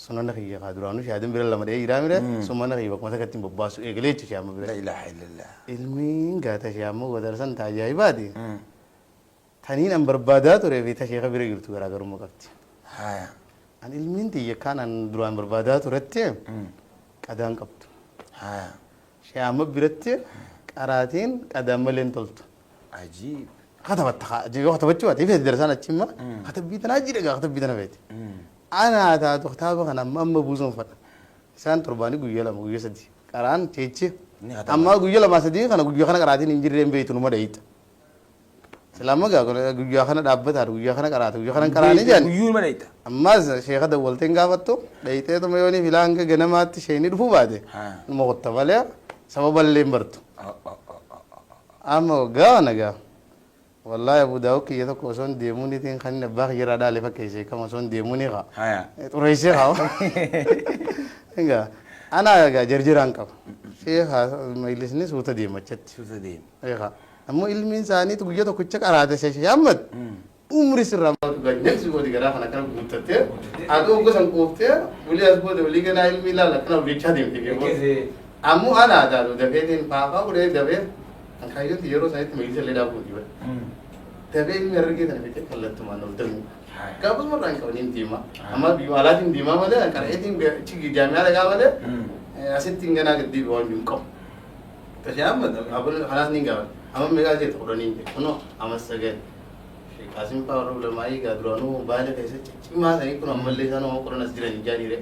سنونا خيجا قادرانو شادم بيرل لما ده يرا ميره سمانا خيجا بكمسا كتيم بباسو إغليش شيام بيرل لا إله إلا الله علمين قاتا شيام ودرسان تاجاي بادي ثانين أم بربادات وربي تشيخ خبيرك يرتو غرا غرو مكفتي أن علمين تيجي كان أن دروان بربادات ورتيه كدان كبتو شيام بيرتيه كاراتين كدام ملين تلت عجيب خطبت جيو خطبت شو أتي في الدرسان أتشيما خطب بيتنا جيرة خطب بيتنا بيت أنا هذا تختار أنا ما بوزون فتا سان ترباني قويلا قويلا سدي كاران تيجي أما قويلا ما سدي خنا قويلا خنا كاراتين إنجيل ريمبي تنو ما دايت selama gak kalau guyya khana dapat haru guyya khana karatu guyya khana karani jan guyyu ma daita amma sheikh da wolte ngafatto daite to mayoni filang genamat sheni dufu bade mo gotta bale sababal lembartu amma ga naga wallahi abu daw ki yeto ko son demuni tin khanne ba yira dale fa kayse kama son demuni ga to reise ga nga ana ga jarjiran ka sheikh majlisni suta de machat suta de ga أما علمي إنساني تقول جد كوتشك أراده شيء يامد عمري سرّام بعدين سووا دي كذا خنا كنا بوتته أدو قصان كوفته بولي أسبوع ده بولي كنا علمي لا لا كنا بيتشا ديم تيجي أمو أنا هذا ده دفعين بابا بولي دفع أنا خايف تيجرو سايت ميلس اللي دابو دي بس دفعين مرة كده نبيت كلا تمان نقدر كابوس مرة إنك ونين تيما أما بيوالات إن تيما ماذا كاره إتين تيجي جامعة لقى ماذا أسيت تيجينا كدي بوان بيمكم تشام ماذا أقول خلاص نيجا أما ميجا زي تقولني كنو أما سجل كاسم باورو لماي كادرانو بعد كيسة ما سني كنو أمال لي سانو كنو نسجل نجاري ره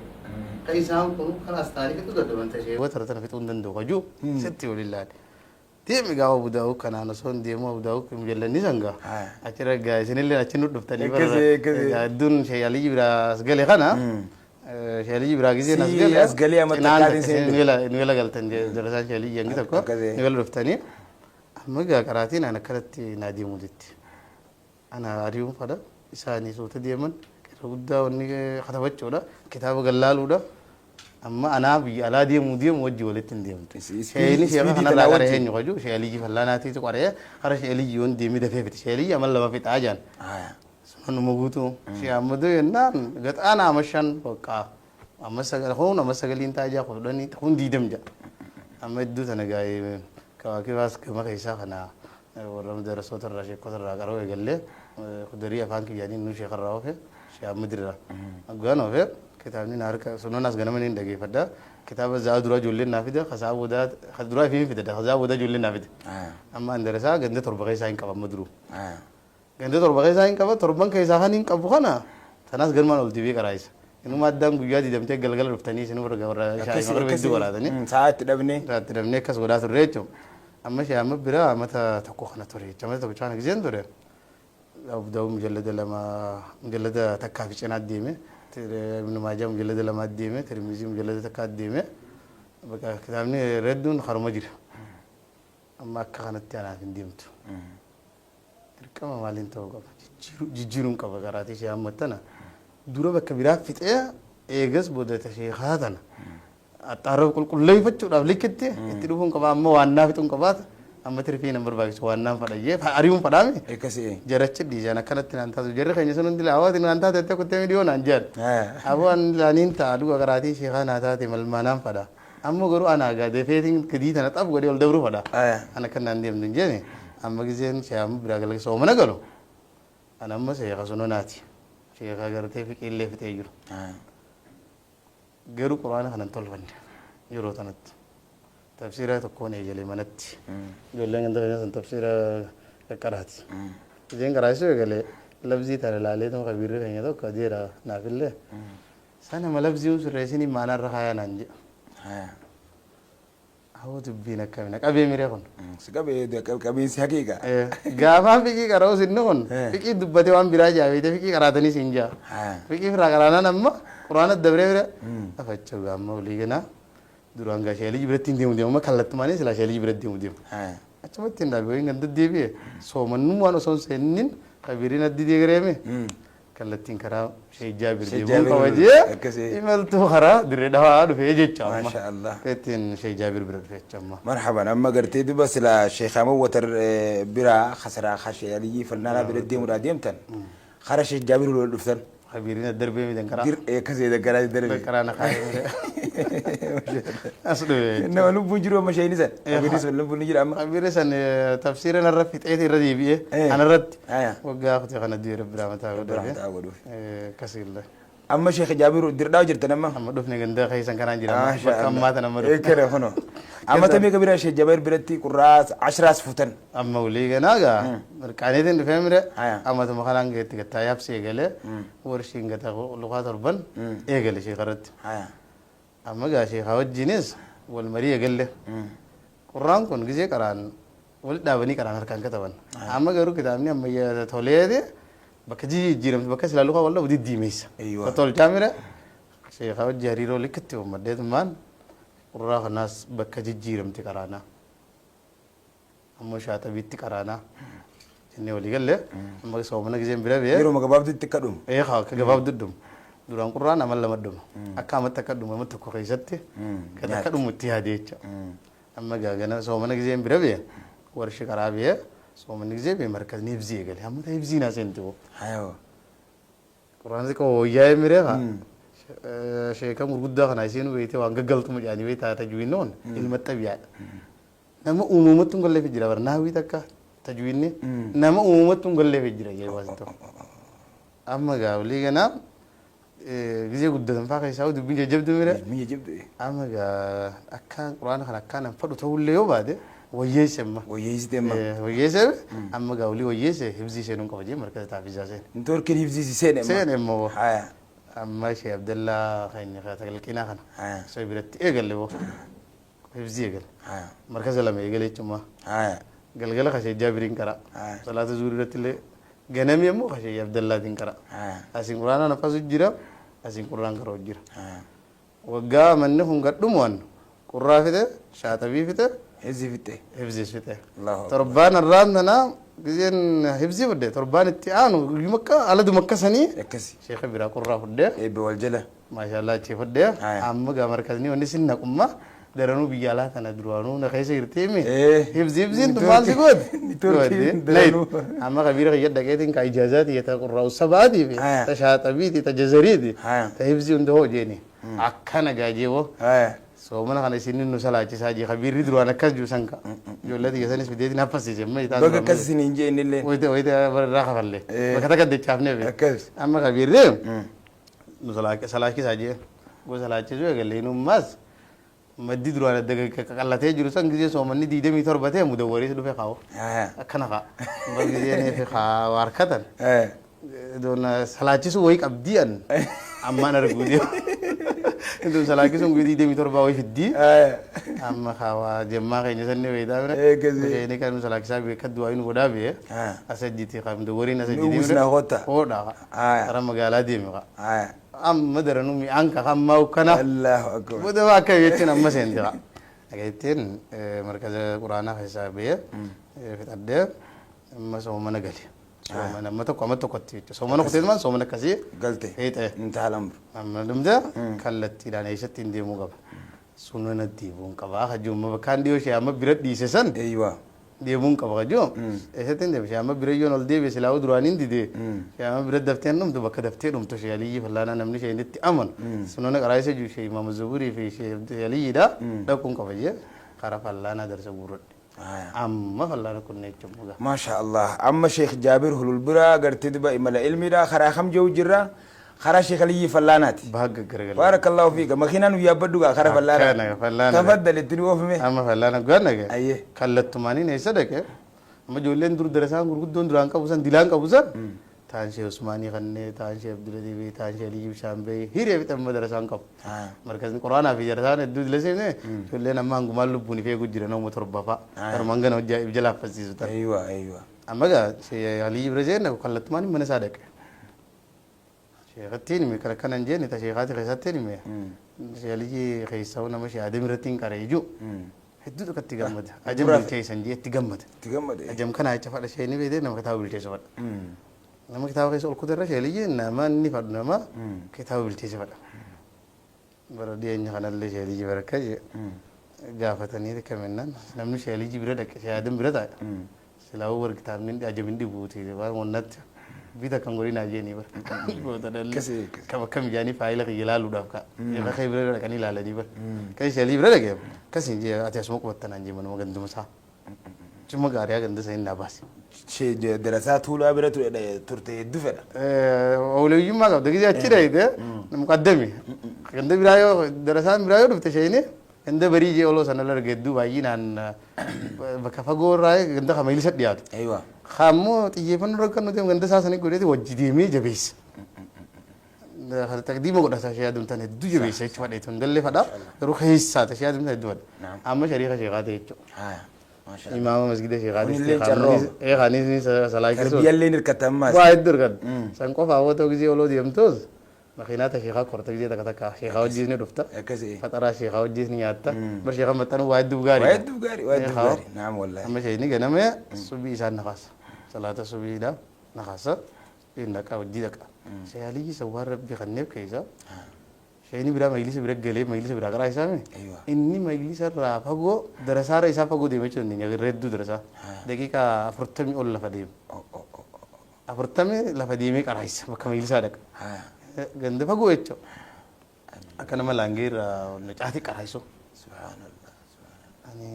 كيسام كنو خلاص تاريخ تو قدر بنت شيء وترى ترى في توندن دو كجو ستي ولله تي ميجا أبو داو كنا نسون ديمو أبو داو كمجلة نيسانغا أشرا جاي سنيل أشينو دفتني برا دون شيء علي برا سجل خنا شيء علي برا كذي نسجل أسجل يا متكارين سين نيلا قلتن درسان شيء علي ينجي تكو نيلا دفتني ميجا كراتين أنا كرتي نادي مودت أنا أريهم فدا إساني صوت ديمن كرودة وني خطبت شودا كتاب قلال ودا أما أنا بي على ديم وديم وجه ولتن ديم شيء ني شيء أنا لا أقرأ هني وجو شيء ليجي فلا ناتي تقرأ خرج شيء ليجي يون ديمي دفع في شيء ليجي أمال لما في تاجان سمعنا موجودو شيء أمدو ينام قط أنا مشان بقى أما سجل هون أما سجلين تاجا خدني تكون ديدم جا أما يدو تنا جاي كواكباس كما كيسا خنا ورم درسوت الراشي كوتر راقرو يقول خدري أفانك يعني إنه شيخ الراوه شيخ مدرة أقولنا في كتابني نارك سنو ناس غنمنين دقي فدا كتاب زادورا جولين نافذة خزاب وداد خدرا فين في ده خزاب وداد جولين نافذة أما أندرسا غندة تربة ساين كبا مدرو غندة تربة ساين كبا تربان كيسا خانين كبو خنا تناس غرمان ولدي بي كرايس إنه ما دام جوجادي دم تيجي قلقل رفتني سنو برا شاي مغرب يدو ولا دني ساعات تدبني كاس ولا تريتهم أما شيء أما برا متى تكو خنا توري جماعة تكو شان كزين توري أبدأ مجلد لما مجلد تكافي شنات ديمه ابن ماجه مجلد لما ديمه ترمذي مجلد تكاد ديمه بقى كتابني ردون خرمجر أما كانت أنا في ديمته كما مالين توقع جيرون كبا قراتي شيء أما تنا دورا بكبيرات فتاة إيجاز بوده تشيء هذانا أتعرف كل لي فتشو رافلي كتة يتلوفون كبا أما وانا فتون كبا أما ترفيه نمبر باقي وانا فدا يه أريهم فدامي كسي جرتش دي جانا كانت تنانتا جرّ خيني سنون دي لعوات تنانتا تتى كنت مديو نانجر أبوان لانين تادو قراتي شيخا ناتا تمل مانام فدا أما قرو أنا قاعد فيتين كديت أنا تاب قريول دورو فدا أنا كنا نديم دنجني أما كزين شام براغلك سومنا قالو أنا أما شيخا سنو ناتي شيخا قرتي في كيلة في تيجر قرو قرآن خنا نطلبني يرو تنت تفسيره تكون يجلي منت جولين عند كذا تفسيره كرهت زين كرايسو يقولي لفظي ترى لالي تو خبير فيني تو كديرا نافله سنة ما لفظي وسرسيني ما نرخايا نانجي هو تبينا كمينا كابي ميريكون كابي سحقيقة غافا فيكي كراو سنون فيكي دبتي وان براجع بيته فيكي كراتني سنجا فيكي فراغرانا نما قرآن الدبرة أفتشوا غامو ليجنا duranga sheli jibretin dimu ma kallat mane sila sheli jibret dimu acaba tinda go inga ddibi so mannu wano son sennin kabirina didi greme kallatin kara shay jabir dimu kawaje imal tu khara dire dawa du feje chama ما شاء الله ketin shay jabir bir fe chama مرحبا اما قرتي بس لا شيخ موتر برا خسرا خشي يلي فلنا بردي مراديمتن خرش جابر ولدفتن خبيرين الدربي ميدان كرا دير كزي دغرا دربي كرانا خاي اصله انه لو بنجرو مشي نسن خبيرس لو بنجرو اما خبيرسن تفسير انا رفيت ايتي رديبي انا رد وقا اختي خنا دير برا تعودوا كسيل اما شيخ جابر دير داو جرت نما اما دفني غندا خيسن كان جرا كم ما تنمر كده هنا اما تمي كبير شيخ جابر برتي قراس 10 فوتن اما ولي غناغا مركانيتن فهمره اما تم خلان جت تاياب سيغله ورشين غتا لغات ربن ايغله شي خرت اما غا شي خوجينس والمري غله قران كون غزي قران ولدابني قران كان كتبن اما غرو كتابني اما يتوليدي بكجي جيرم بكس لالوها والله ودي ديميس ايوه فتول جامره شيخ جريرو لكتو مدد مان قرا الناس بكجي جيرم تقرانا اما شاتا بيت قرانا اني ولي قال له اما سومنا جيم بربي يرو مغباب تكدوم اي خا كغباب ددوم دوران قران عمل لمدوم اكا متكدوم متكو خيستي كذا كدوم متياديچ اما غاغنا سومنا جيم بربي ورش قرابيه سومن نجزي بمركز نفزي قال هم تفزي ناس انتو ايوه قران زكو وياي مريها شيء كم غدا خنا يسينو بيته وان غغلط مجاني بيتا تجوينون المتبيع نما امومتون قال في جرا ورناوي تكا تجويني نما امومتون قال في جرا يا واسطو اما غاولي غنا غزي غدا فاكاي ساود بينجي جبد ميره مي جبد اما غا اكان قران خنا كان فدو توليو بعد ويسما ويسدما ويسه اما قولي ويسه حفظي شنو كوجي مركز تحفيزاسين انتور كن حفظي سين مو هاي اما شي عبد الله خيني خاتلكينا خنا سوي برت ايغلبو حفظي قال مركز لما يغلي چما قلقل خشي جابرين كرا صلاه زورت له غنم يمو خشي عبد الله دين كرا اسين قران نفس جيرا اسين قران كرو جيرا وغا منهم قدمون قرافته شاتبي فته حفظي فته الله تربان الرامنا جزين حفظي بده تربان التعانو يمكا على دو مكة سني يكسي شيخ بيرا قرا فده اي بوالجله ما شاء الله شيخ فده عم جا مركزني ونسينا كما درانو بيجالا كنا درانو نخيس يرتيمي حفظي انت مال سيقود درانو عم كبيرة يد دقيتين كاجازات يتقرا وسبادي في تشاطبيتي تجزريتي تحفظي عنده جيني أكنا جاجيو سو من خنا سنين نسلا جساجي خبير يدرو أنا كذب سانكا ijoollee xiyyeessanis fideetiin haffasiise amma itaa bakka akkas isin hin jee innillee wayita barraa kafalle bakka takka dachaafne be akkas amma kabirree nu salaachisaa jee gosa laachisuu eegalee inummaas maddi duraan adda qallatee jiru san gisee soomanni 27 ta'e mudawwariis dhufe kaa'u akkana ka'a bar gisee neefi kaa waarkatan doona salaachisuu wayi qabdiyan ammaan arguu deemu Itu salah kisah gue di mitor bawa fiddi. Amma kawa jemma kayaknya sana beda bener. Ini kan salah kisah gue kedua ini udah be. Asal jiti kami dorin asal jiti. Usna kota. Oh dah. Karena magala dia muka. Amma daranu mi angka kam mau kana. Allahu akbar. Udah wakai itu nama sendiri. Agaitin mereka Quran kisah be. Fit ada. Masuk mana gali. Somana mata ko mata kotti somana kotti man somana kasi galte hete inta alamr amma dumda kallatti dana ishatti inde mu gaba sunana dibun qaba hajum kan diyo shi amma birat di sesan aywa dibun qaba hajum ishatti inde shi amma birat yon ol debe silaw duranin dide shi amma birat daften num to bakka daften to shi ali fallana namni shi inde aman sunana qaraise ju shi imam zuburi fi shi ali da kun qaba je khara fallana darsa gurud amma fallana kunne chumuga ما شاء الله أما شيخ جابر هلول برا قرت دبا إملا علمي دا خرا خم جو جرا خرا شيخ لي فلانات بحق قرقل بارك الله فيك ما خينا نويا بدوغا خرا فلانات تفضل التنوف مي أما فلانا قلنا كه أيه خلت تمانين إيسا ده كه أما جولين دور درسان قرقود دون دران كابوسان دلان كابوسان تانشي عثماني خنّي تانشي عبد الديبي تانشي علي شامبي هيري في تم درسان كاب مركز القرآن في جرسان الدود لسه جولين أما عن قمال لبوني فيه كوجرا نوم تربافا ترمانغنا وجا بجلا فسيز تر أيوة أيوة أما كه شيء علي برجين خلت تمانين من سادك شيء غتيني مي كلا كان نجين نتا شيء غاتي خيساتيني مي شيء علي خيساو نما شيء عدم رتين كاريجو هدو كتي جمد أجم بالكيس نجي تجمد أجم كان هاي تفعل شيء نبي ده نما كتاب بالكيس فات نما كتاب كيس أول كتير شيء ليه نما نفعل نما كتاب بالكيس فات بردي أني خلنا اللي شيء ليه بركة جافتني ده كمان نمني شيء ليه بردا شيء عدم بردا سلاو ورك كتاب نين أجم ندي بوتي ده بار ونت بيدا كانغوري ناجيني بر كم كم جاني فايل كيلا لودافكا يبقى خير بردا كاني لا لدي بر كاي شيء ليه بردا كيف كسين جي أتسمعك بتنا جي منو مغندو مسا cuma karya ganda saya nabas. شيء دراسات هو لا برا ترتي الدفع. أولي يوم ما قبل دقيقة أشيرة إذا مقدمي. ganda birayo دراسات birayo دفت شيء ini. ganda beri je Allah sana lar geddu bayi nan bakafagor ray ganda khamili set diat. أيوة. Kamu tiye pun orang kan nanti ganda sasani kuda itu wajib mi jabis. Hal takdi mau kuda saya dum tane du jabis saya cuma itu dalle pada ruh hissa saya dum tane duat. Amma syariah saya kata itu. Imam masjid saya kata itu. Khani ni salah itu. Terbiya اللي نركتهم ماس. Wah itu kan. Sangko fawo tu gizi Allah diam tu. Makina tak syekh korta gizi tak kata kah syekh wajib ni dufta. كذي. Fatara syekh wajib ni atta. Bersyekh matan wajib bugari. وايد بقاري نعم والله. Amma syekh ini kan namanya subi isan nakas. Salat subi dah nakasa. Ini nak wajib tak. Syekh Ali sawar Rabbi khanif kaisa. Syekh ini berapa majlis berak gele majlis berak kerana isam ni. Ini majlis apa go derasara isam apa go dia macam ni. Agar reddu derasa. Deki ka pertama Allah fadim. Pertama lah fadim kerana isam. Maka majlis ada. Ganda apa go itu. Akan nama langir necati kerana isu. Subhanallah. Ani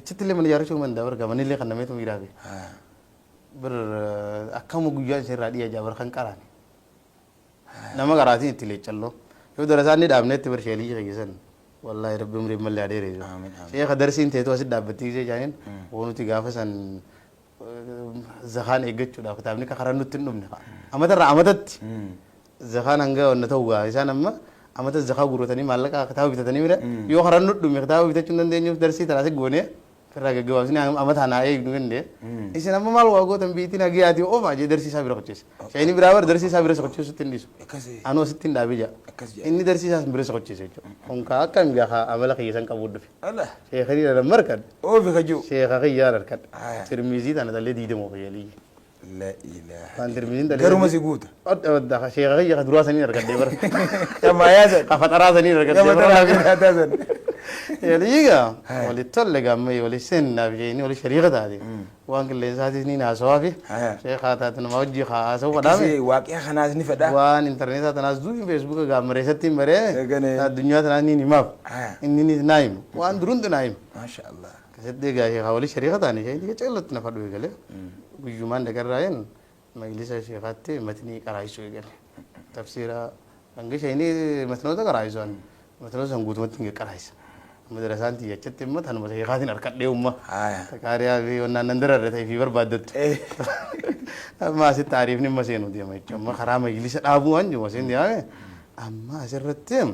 cetile mana jarak cuma mendawar gamani le kerana itu mirabi. Ber akamu gujan seradi aja berkan kerana. Nama kerana itu le calo. Yo darasan ni dabne te bersheli kagisan wallahi rabbi umri mal ya dere amin sheikh darsin te to asid dabati je janin wonu ti gafasan zakhan egechu da kitab ni ka kharanu tinum ni amata ramatat zakhan anga on tawga isan amma amata zakha gurutani malaka kitab bitatani mira yo kharanu dum kitab bitachun den nyu darsi tarase gone firaga gawas ni amata na e ngende isan amma mal wago tambiti na giati o maje darsi sabira kochis shayni birabar darsi sabira kochis tindis كذي. anu sitin dabija كذي. ini dari sisa sembere sokochi sejo onka kan ga amala khisan kabud fi الله. sheikh ali na markad أو في خجو. sheikh khiyar arkat tirmizi tan dalle dide mo khiyali لا إله. kan tirmizi dalle قرو مسيقوت. da sheikh khiyar kadura sani arkat debar كما يازن. ka fatara sani arkat كما debar ترى هذا. yali ga wali tolle ga mai wali sen na bi ni wali shari'a da di wan kille sati ni na sawafi sheikh khata tan mawji kha aso wadame كذي واقع خناز نفدا. wan internet tan az du facebook ga mare sati mare Gane. na dunya tan ni map inni ni naim wan durun naim ما شاء الله. كسدي جاي حوالي شريحة ثانية شيء دي كشغلت نفرد ويقله ويجومان دكراين مجلس الشيخات متني كرايسو يقله تفسيره أنجي شيء ني مثلو تكرايسون مثلو سنقول متني كرايس مدرسان تيجي كتير مت هن مثلا يخاطين أركض ليهم ما تكاريا في ونا نندر الرتاي في بربادت ما سي تعريف ني مسينو دي ما يجمع خرام مجلس أبو أنجو مسين دي أما سرتهم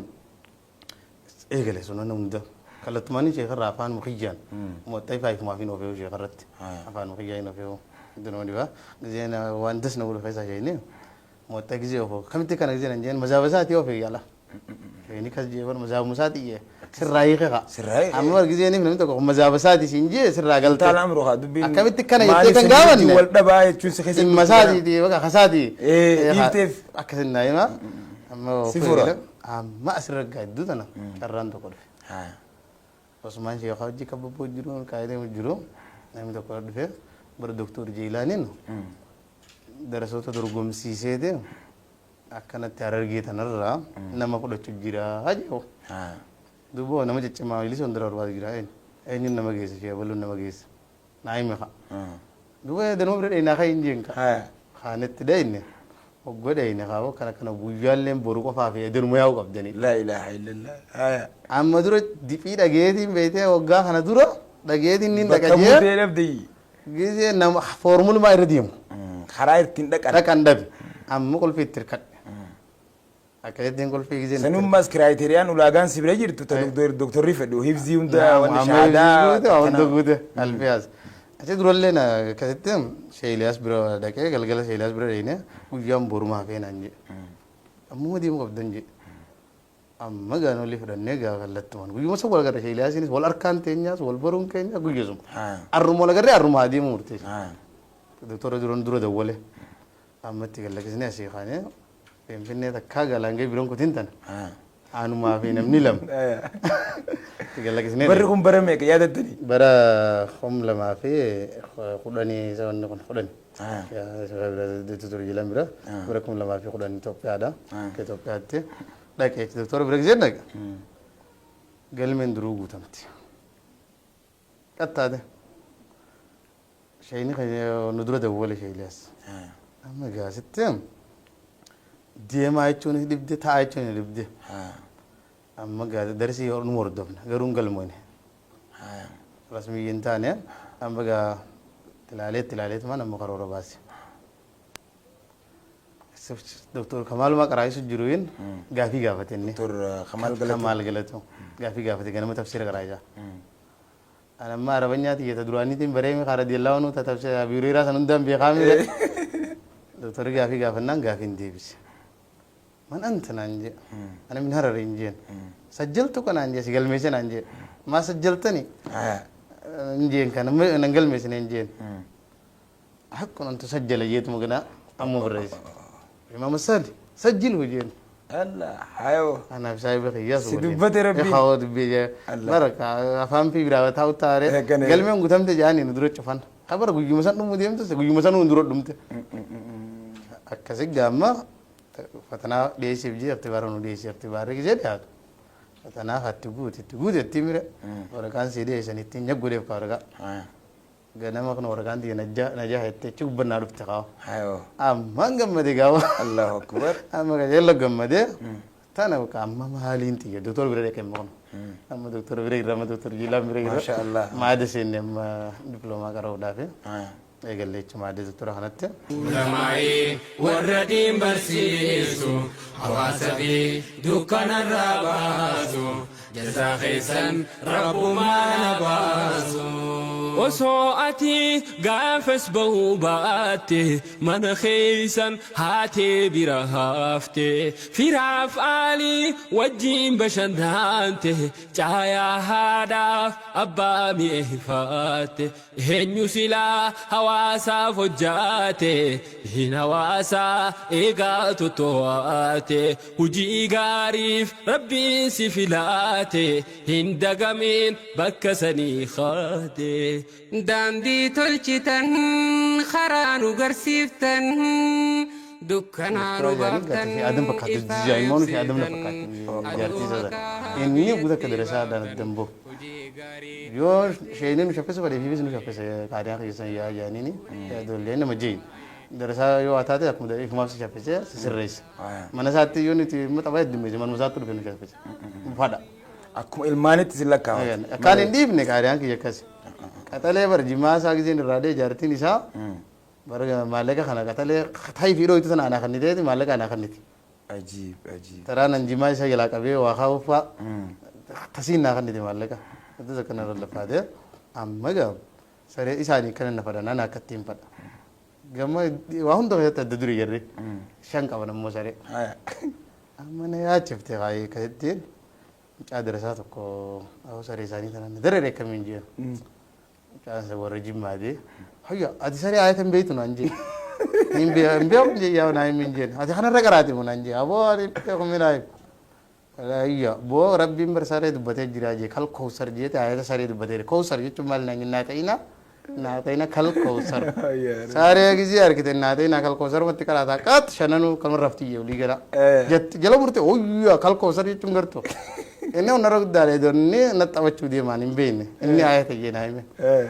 إيه قال سونا نمدا كلا تماني شيء خرّا فان مخيجان موتاي فايف ما فينو فيه شيء خرّت فان مخيجان فيه دنو دي با زين واندس نقول فيسا شيء ني موتاي كذي هو كم تكنا زين زين مزابسات يو فيه يلا ini kas jeevan mazhab musati ye sirrai kha sirrai amma gize ni film to ko mazhabasati sinje sirra galta tal amru ha dubin akamitti kana yette kan gawan wal daba yechun se khese masati di baka khasati yiftef akasinna ima amma sifura amma asirra gaddu tana karran to ko ha osman shi khaji kabbo jiru kaide jiru nami to ko dfe bar doctor jilanin darasoto durgum sisede akkanatti arargee tanarraa nama fudhachuu jira haji'u duuba nama ciccimaa ilisa hundara barbaadu jira eenyuun nama geessa ishee balluun nama geessa naa hime ka duuba danuma bira dheenaa ka hin jeen ka kaanetti dhayne hoggoo dhayne kaawoo kana kana guyyaalleen boru qofaa fi ediruma yaa'u qabdanii laa ilaaha illallah amma dura diphii dhageetiin beetee waggaa kana dura dhageetiin nin bakka buutee dhabdee gisee nama foormulumaa irra deemu karaa ittiin dhaqan dhabe amma qolfii itti hirkadhe akkasitti qolfii gisee sanummas kiraayiteriiyaan ulaagaan sibira jirtu ta doktorri fedhu hifzii hunda wanni shahaadaa hunda guute alfiyaas achi durallee na akkasitti sheeliyaas bira dhaqee galgala sheeliyaas bira dhaqee guyyaan borumaa feenaan jedhe ammoo deemu qabdan jedhe amma gaanolii fudhannee gaafa kallattumaan guyyuma isa wal agarra sheeliyaasiinis wal harkaan teenyaas wal baruun keenya guyyasuma arruma wal agarree arruma adeemu murteessa doktora duran dura dawwale ammatti gallakisne asii kaane finfinnee takkaa galaangee biroon kutiin tana aanumaa fi namni lama gallakisne barri kun bara meeqa yaadattani bara hom lamaa fi kudhanii isa wanni kun kudhani doktora jilan bira bara kum lamaa fi kudhanii Itoophiyaadha akka Itoophiyaatti dhaqee doktora bira gisee dhaqe galmeen duruu guutamti qattaate شيء نخيل ندرة دولة شيء ليس أما قاستم دي ما يجون يبدأ تايجون يبدأ أما قاس درسي نمر دفنا قرون قلمونه رسمي ينتانه أما قا تلاليت ما نم قرار باسي دكتور كمال ما كرايس الجروين قافي قافتني دكتور كمال قلته قافي قافتي كنا متفسير كرايجا أنا ما ربنا تيجي تدراني تيم بريمي خارج الله ونو تتفسير بيوريرا سنندم بيخامي دكتور قافي قافنا قافين ديبس من أنت نانجي أنا من هرر إنجين سجلتو كنا نانجي سجل ميسن نانجي ما سجلتني إنجين كان ننقل ميسن إنجين حكون أنت سجل جيت مقنا أمو بريس إمام السد سجل وجين الله حيو أنا بسايب خياس سيدبت ربي يخاوض بيجا بركة أفهم في براءة ثاو تاري قال مين قدام تجاني ندرت شفان خبر قوي مثلا نمو ديم تس قوي مثلا ندرت دمت أكسر جامع فتنا ديش بيجي اختبارون ديش اختبار كذا ده فتنا تقول تيمير وركان سيدي عشان يتنجح قولي فارغا gana makna wargan dia naja hette cuk benar betaka ayo amma gammade gawa Allahu akbar amma ga yella gammade tana ka amma mahalin tiya doktor bire ke mon amma doktor bire rama doktor jila bire masha Allah ma da sen ma diploma karo dafe egalle ci ma da doktor hanatte ulamai warradin barsisu hawasabi dukana rabasu jaza khaisan rabbuma nabasu وسوءتي قافس بوباتي من خيسا هاتي برهافتي في رافعالي وجين بشندانتي جايا هاداف أبا ميهفاتي هنيو سلا هواسا فجاتي هنا واسا إيقاتو تواتي وجي غاريف ربي سفلاتي هندقمين بكسني خاتي daandii tolchitan karaa nu garsiiftan dukkanaa nu baaftan adam fakkaatu jaaimoon fi adam na fakkaatu jaartii sada inni guuta ka darasaa dana dambo yoo sheenii nu shaffisu fadhee fi nu shaffise qaadiyaan keessan yaa jaaniini ijoollee nama jeeyin darasaa yoo taate akkuma ifumaaf si shaffise si sirreessa mana isaatti yoo nuti maxxabaa heddummeesse manuma isaatti dhufe nu shaffise fadha akkuma ilmaanitti si lakkaa'u kan hin dhiifne qaadiyaan kiyya akkasi qaxalee bar jimaa isaa giseen irraa dee jaartiin isaa bar maallaqa kana qaxalee taa'ii fi dhooytu sana anaa kanniteeti maallaqa anaa kanniti taraa nan jimaa isa jalaa qabee waa kaa'uufaa tasiin naa kannite maallaqa itti kana irra lafaatee amma gaa saree isaanii kana na fadha naan akka ittiin fadha gamma waa hunda keessatti adda durii jirri shan qaban ammoo saree amma na yaachifte kaayee kasittiin mucaa darasaa tokko saree isaanii tanaan dararee akkamiin jeen mucaan isa warra jimmaadee hayya ati saree ayatan beeytu naan jee hin beeku jee yaa naa hin jeen ati kanarra qaraate mu naan jee aboo ani beeku minaayi ayya boo rabbiin bar saree dubbatee jira jee kal koosar jeete ayata saree dubbatee koosar jechuun maal naan naa ta'ina kal koosar saree gizii arkite naa ta'ina kal koosar matti qaraata qaat shananuu kalma raftiyyee olii gala jala murte oyyaa kal koosar jechuun gartuu inni onnara guddaadha idonni naxxabachuu deemaan hin beekne inni ayata jee naa hime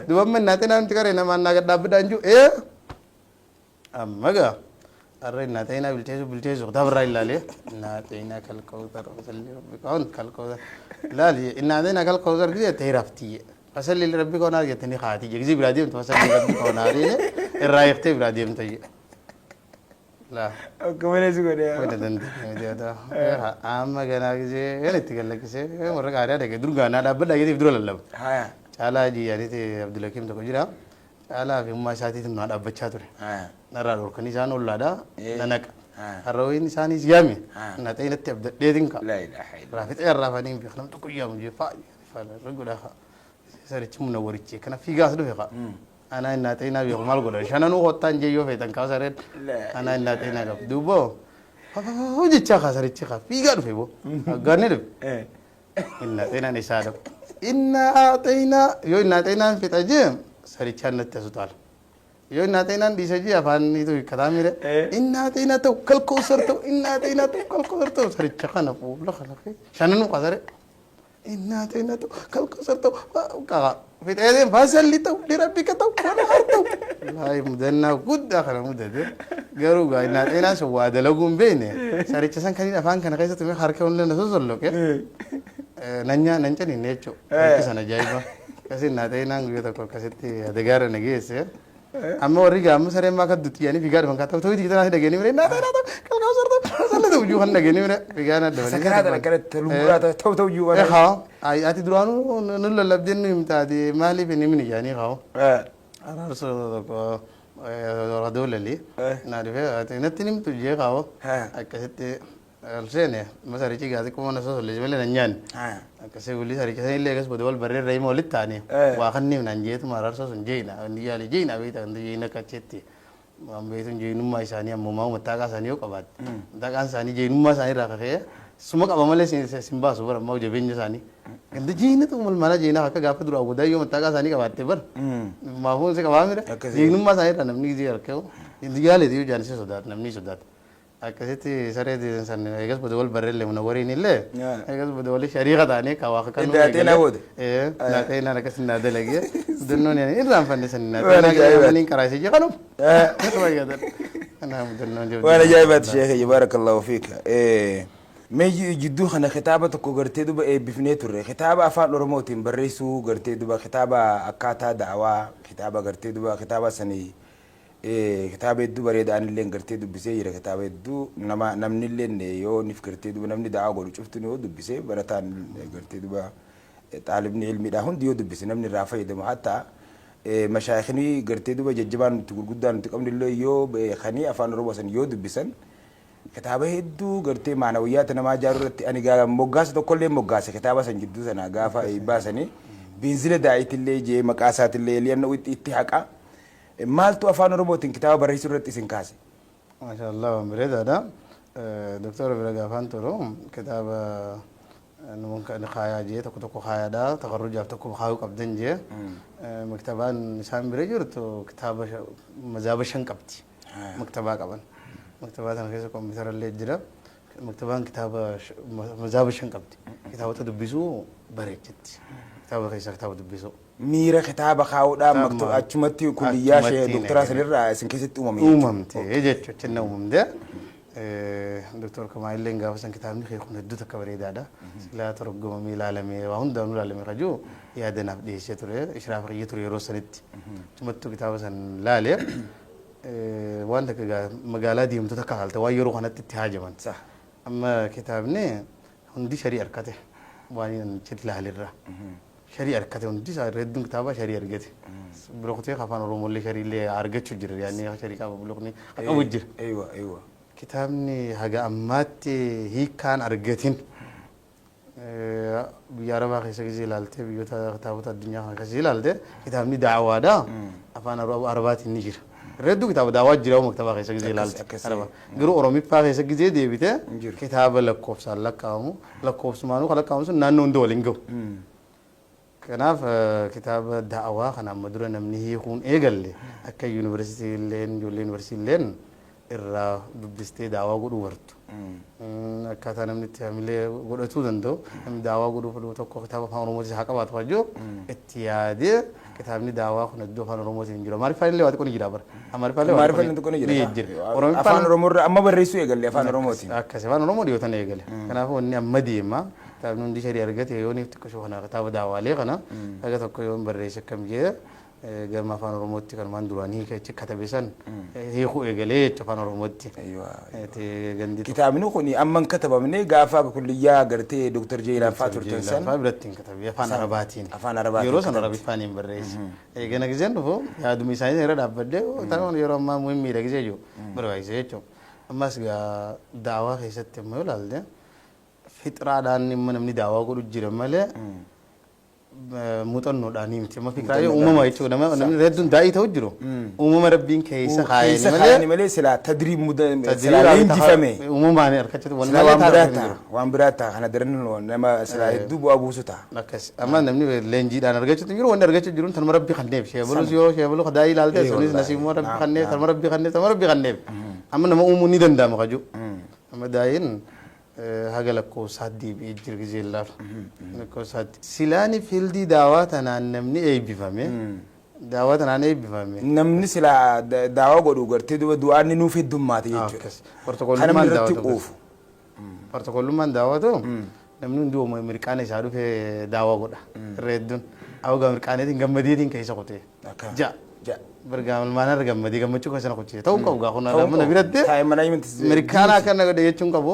dubamma naa ta'ina namti qaree namaan naa gadhaabbidhaan jiru amma gaa arre naa ta'ina bilcheessu dabarraa ilaalee naa ta'ina kal koosar biqoon kal koosar ilaali naa ta'ina kal koosar gizee ta'e raftiyyee fasalli rabbi koonaa jettanii haati gizii biraa deemtu fasalli rabbi koonaa irraa eeftee biraa deemta jee la akkuma neesi godhee wayna dandeenye amma ganaa gisee yan itti gallakisee warra qaariyaa dhaqee durgaanaa dhaabbadhaa geetiif dura lallaba caalaa jiyyaaniiti abdulakiim tokko jira caalaa fi ummaa isaatiitiin naa dhaabbachaa ture narraa dhorkanii isaan ollaadhaa nanaqa harrawiin isaaniis yaame na ta'inatti abdadheetiin ka raafixee arraafanii hin beeku nam tokko yaamu jee fa'aa godhaa sarichi muna warichi kana fiigaas dhufe qa ana inna ta'ina beeku maal godha shananuu hottaan jee yoo feetan kaa sareen ana inna ta'ina qab duubo hojjechaa kaa sarichi kaa fiigaa dhufe boo aggaanni dhufe inna ta'inaan isaa dhabu inna ta'ina yoo inna ta'inaan fixa jee sarichaan natti asu taala yoo inna ta'inaan dhiisa jee afaaniitu hiikkataa mire inna ta'ina ta'u kalkoosar ta'u inna ta'ina ta'u kalkoosar ta'u saricha kana fuula kana shananuu kaa saree inna ta'ina ta'u kalkoosar ta'u kaa fixeedeen fasalli ta'u lirabbika ta'u wala har ta'u wallahi mudannaa guddaa kana mudate garuu gaa inna ta'inaan sun waa dalaguun beekne saricha san kaniin afaan kana keessatti harka hundee na sosolloqe nan caniinne jechuu harki sana ajaa'iba kasi inna ta'inaan guyyaa tokko akkasitti adegaara na geesse amma warri gaa amma sareen maa kaddutti yaanii fiigaa dhufan kaa ta'u ta'u tikitanaa si dhageenii mire inna ta'inaa ta'u kalkoosar ta'u fasalli ta'u iyyuu kan dhageenii mire fiigaan adda sakaraata akkanatti lubburaata ta'u iyyuu ati duraanuu nu lallabdeen nu himtaati maaliif hin himni jaanii haa araarso tokko radoolali naa dhufee ati natti himtu jee haa akkasitti alseene masarichi gaazii kuma na sosolle malee nan nyaanne akkasii wulli saricha san illee akkasuma wal barreerra hima walitti taane waa kanniif nan jeetuma araarso sun jeena inni yaali jeena beekta kan jeena kacheetti waan beektuun jeenummaa isaanii ammumaa mattaaqaa isaanii yoo qabaatte mattaaqaan isaanii jeenummaa isaanii irraa kafee suma qaba malee sin baasu bara ammoo jabeenya isaanii ganda jeenatu mala jeenaa akka gaafa dura awwadaa yoo mattaaqaa isaanii qabaatte bara maafuun si qabaa mire jeenummaa isaanii irraa namni gizee harka'u inni yaaleeti yoo jaanisee sodaata namni sodaata akkasitti saree san eegas bada wal barreelle muna wariin illee eegas bada wali shariika taanee kaa waa kakkan Indaateen hawwate indaateen akkas innaa dalagee mudannoon irraan fanne san indaateen maniin karaasee jee kanum kanaa mudannoon waan ajaa'ibaati sheekhe baarakallahu fiika mee jidduu kana kitaaba tokko gartee duba eebbifnee turre kitaaba afaan oromootiin barreessuu gartee duba kitaaba akkaataa da'awaa kitaaba gartee duba kitaaba sanii kitaaba hedduu bareedaan illee gartee dubbisee jira kitaaba hedduu namni illee yoo nif gartee duba namni da'aa godhu cuftuun yoo dubbisee barataan gartee duba xaalibni ilmiidhaa hundi yoo dubbise namni irraa fayyadamu hatta mashaayikni gartee duba jajjabaan nuti gurguddaan nuti qabnu illee yoo beekanii afaan oromoo san yoo dubbisan kitaaba hedduu gartee maanawiyyaata namaa ijaaruu irratti ani gaa moggaasa tokkollee moggaase kitaaba san jidduu sana gaafa baasanii biinzila daa'itillee jee maqaa isaatillee liyanna itti haqa maaltu afaan oromootiin kitaaba barreessuu irratti isin kaase maashaallah waan bareedaadha doktora bira gaafaan turu kitaaba nuun kaayaa jee tokko tokko kaayaadha takarrujaaf tokko kaayuu qabdan jee maktabaan isaan bira jirtu kitaaba mazaaba 5 qabdi maktabaa qaban maktabaa sana keessa kompiitara illee jira maktabaan kitaaba mazaaba shan qabdi kitaabota dubbisuu bareechetti kitaaba keessa kitaaba dubbisuu miira kitaaba kaa'uudhaan maktaba achumatti kulliyyaa shee doktoraa sanirraa isin keessatti uumamte jechuudha cinna uumamte doktor Kamaayillee gaafa san kitaabni kee kun hedduu takka bareedaadha silaa torgomamee ilaalamee waa hundaanuu ilaalamee kajuu yaadanaaf dhiyeessee ture ishraaf qayyee ture yeroo sanitti achumattuu kitaaba san laalee waan takka magaalaa deemtota akka haalte waan yeroo kanatti itti haajaman amma kitaabni hundi sharii harkate waan itti ilaalirra sharii harkate hundi isaa hedduun kitaaba sharii argate bilookutee afaan oromollee shariillee argachuu jira yaani sharii qaba bilookni qabu jira kitaabni haga ammaatti hiikaan argatin biyya arabaa keessa gisee ilaalte biyyoota kitaabota addunyaa kana keessa ilaalte kitaabni daawaadha afaan arabaatiin ni jira reddu kitaaba daawaa jira maktaba keessa gisee ilaalte araba garuu oromiffaa keessa gisee deebite kitaaba lakkoofsaan lakkaa'amu lakkoofsumaanuu kan lakkaa'amu sun naannoo hunda waliin gahu kanaaf kitaaba daawaa kana amma dura namni hiikuun eegalle akka yuunivarsiitii illeen ijoollee yuunivarsiitii illeen irraa dubbistee daawaa godhuu bartu akkaataa namni itti hamilee godhatuu danda'u namni daawaa godhuu fedhu tokko kitaaba afaan oromootiin haa qabaatu kajoo itti yaadee kitaabni daawaa kun iddoo afaan oromootiin hin jiru amaariffaan illee waa xiqqoo ni jira bara amaariffaan xiqqoo ni jira afaan oromoorra amma barreessuu eegalle afaan oromootiin akkasi afaan oromoo dhiyootan eegale kanaafuu inni amma deema kitaabni hundi sharii argate yoo niif xiqqoo kana kitaaba daawaalee kana haga tokko yoo barreesse akkam jee gama afaan oromootti kan maan duraanii keessa katabesan hiikuu eegalee jecha afaan oromootti kitaabni kun amman katabamne gaafa kulliyyaa gartee doktor Jeelaan faa turtan san birattiin katabe afaan arabaatiin yeroo san arabiffaan barreesse eegana giseen dhufu yaadumi isaanii irra dhaabbadde ta'uun yeroo ammaa muhimmiidha gisee jiru barbaachise jechuudha ammas daawaa keessatti immoo yoo ilaalte fixraadhaan immoo namni daawaa godhu jira malee muuxannoodhaan miti amma fikraalee uumama jechuudha namni hedduun daa'ii ta'u jiru uumama rabbiin keessa kaayanii malee silaa tadriib silaa leenjifame uumamaan harkachatu waan biraata kana daran nama silaa hedduu bu'aa buusu ta'a akkas amma namni leenjiidhaan argachuu jiru wanni argachuu jiru tanuma rabbi kanneef sheebalus yoo sheebalu daa'ii ilaalte sunis nasiibuma rabbi kanneef tanuma rabbi kanneef amma nama uumuu ni danda'ama kaju amma daa'iin haga lakkoofsaatti deebi'ee jira gisee ilaalu lakkoofsaatti silaani fiildii daawaa tanaan namni eebbifame daawaa tanaan eebbifame namni silaa daawaa godhu gartee duba du'aanni nuuf heddummaate jechuudha kana irratti quufu portokollummaan daawwatu namni hundi mirqaana isaa dhufee daawaa godha irra hedduun awga mirqaaneetiin gammadiitiin keessa kutee ja bergamal mana gammadii gammachuu keessana kuchee ta'uu qabu gaa kuna namna biratti mirkaana kana godhe jechuun qabu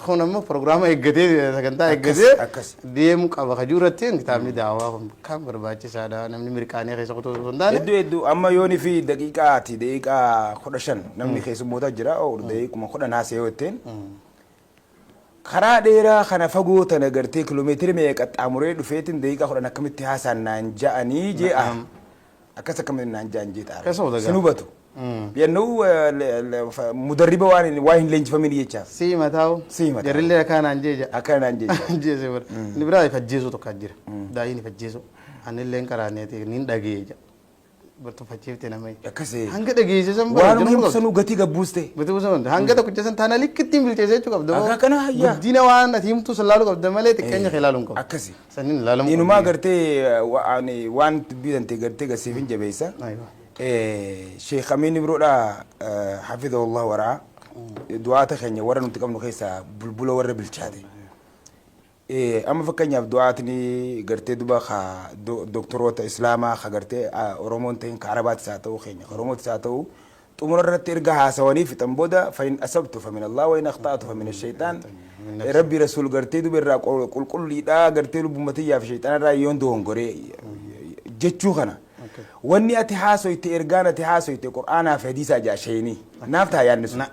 kun amma prograama eeggatee sagantaa eeggatee deemu qaba kajuuratti kitaabni daawaa kan barbaachisaadha namni mirkaanee keessa kutuu osoo hin taane hedduu amma yooni fi daqiiqaa 15 namni keessummoota jira daqiiquma 10 haasee yoo ittiin karaa dheeraa kana fagoo tana gartee kiiloomeetira meeqa qaxxaamuree dhufeetiin daqiiqaa 10 akkamitti haasaan naan ja'anii je'a akkas akkamitti naan ja'an jeetaa sinubatu yennuu mudarriba waan hin leenjifamin jechaaf siimataa'u jarrillee akkanaan jeeja akkanaan jeeja jeese bara ni biraa ifajjeesu tokko jira daa'in ifajjeesu anilleen qaraaneeti nin dhageeja bartu fachiifte namay akkasee hanga dhageessisan waan himsanuu gatii gabbuuste gatii gabbuusan hanga tokkicha taana likkitti bilcheessee jechuu qabda akka kana hayya guddina waan ati himtu salaalu qabda malee xiqqeenya ilaaluun qabda akkasii sanin ilaalamu inumaa gartee waan bidante gartee gasiifin jabeessa sheekh Amin Ibroodha hafidhahullah waraa du'aata keenya warra nuti qabnu keessaa bulbula warra bilchaate amma fakkeenyaaf du'aatni gartee duba ka doktoroota islaamaa ka gartee oromoon ta'in ka arabaatis haa ta'u keenya oromootis haa ta'u xumura irratti erga haasawanii fixan booda fain asabtu famin allah wa in akhta'tu famin ashaytaan rabbi rasuul gartee duba irraa qulqulliidhaa gartee lubbummatiyyaaf shayxaan irraa yoon dogongoree jechuu kana wanni ati haasoyte ergaan ati haasoyte qur'aanaa fi hadiisaa jaasheenii naaf taa yaadni sun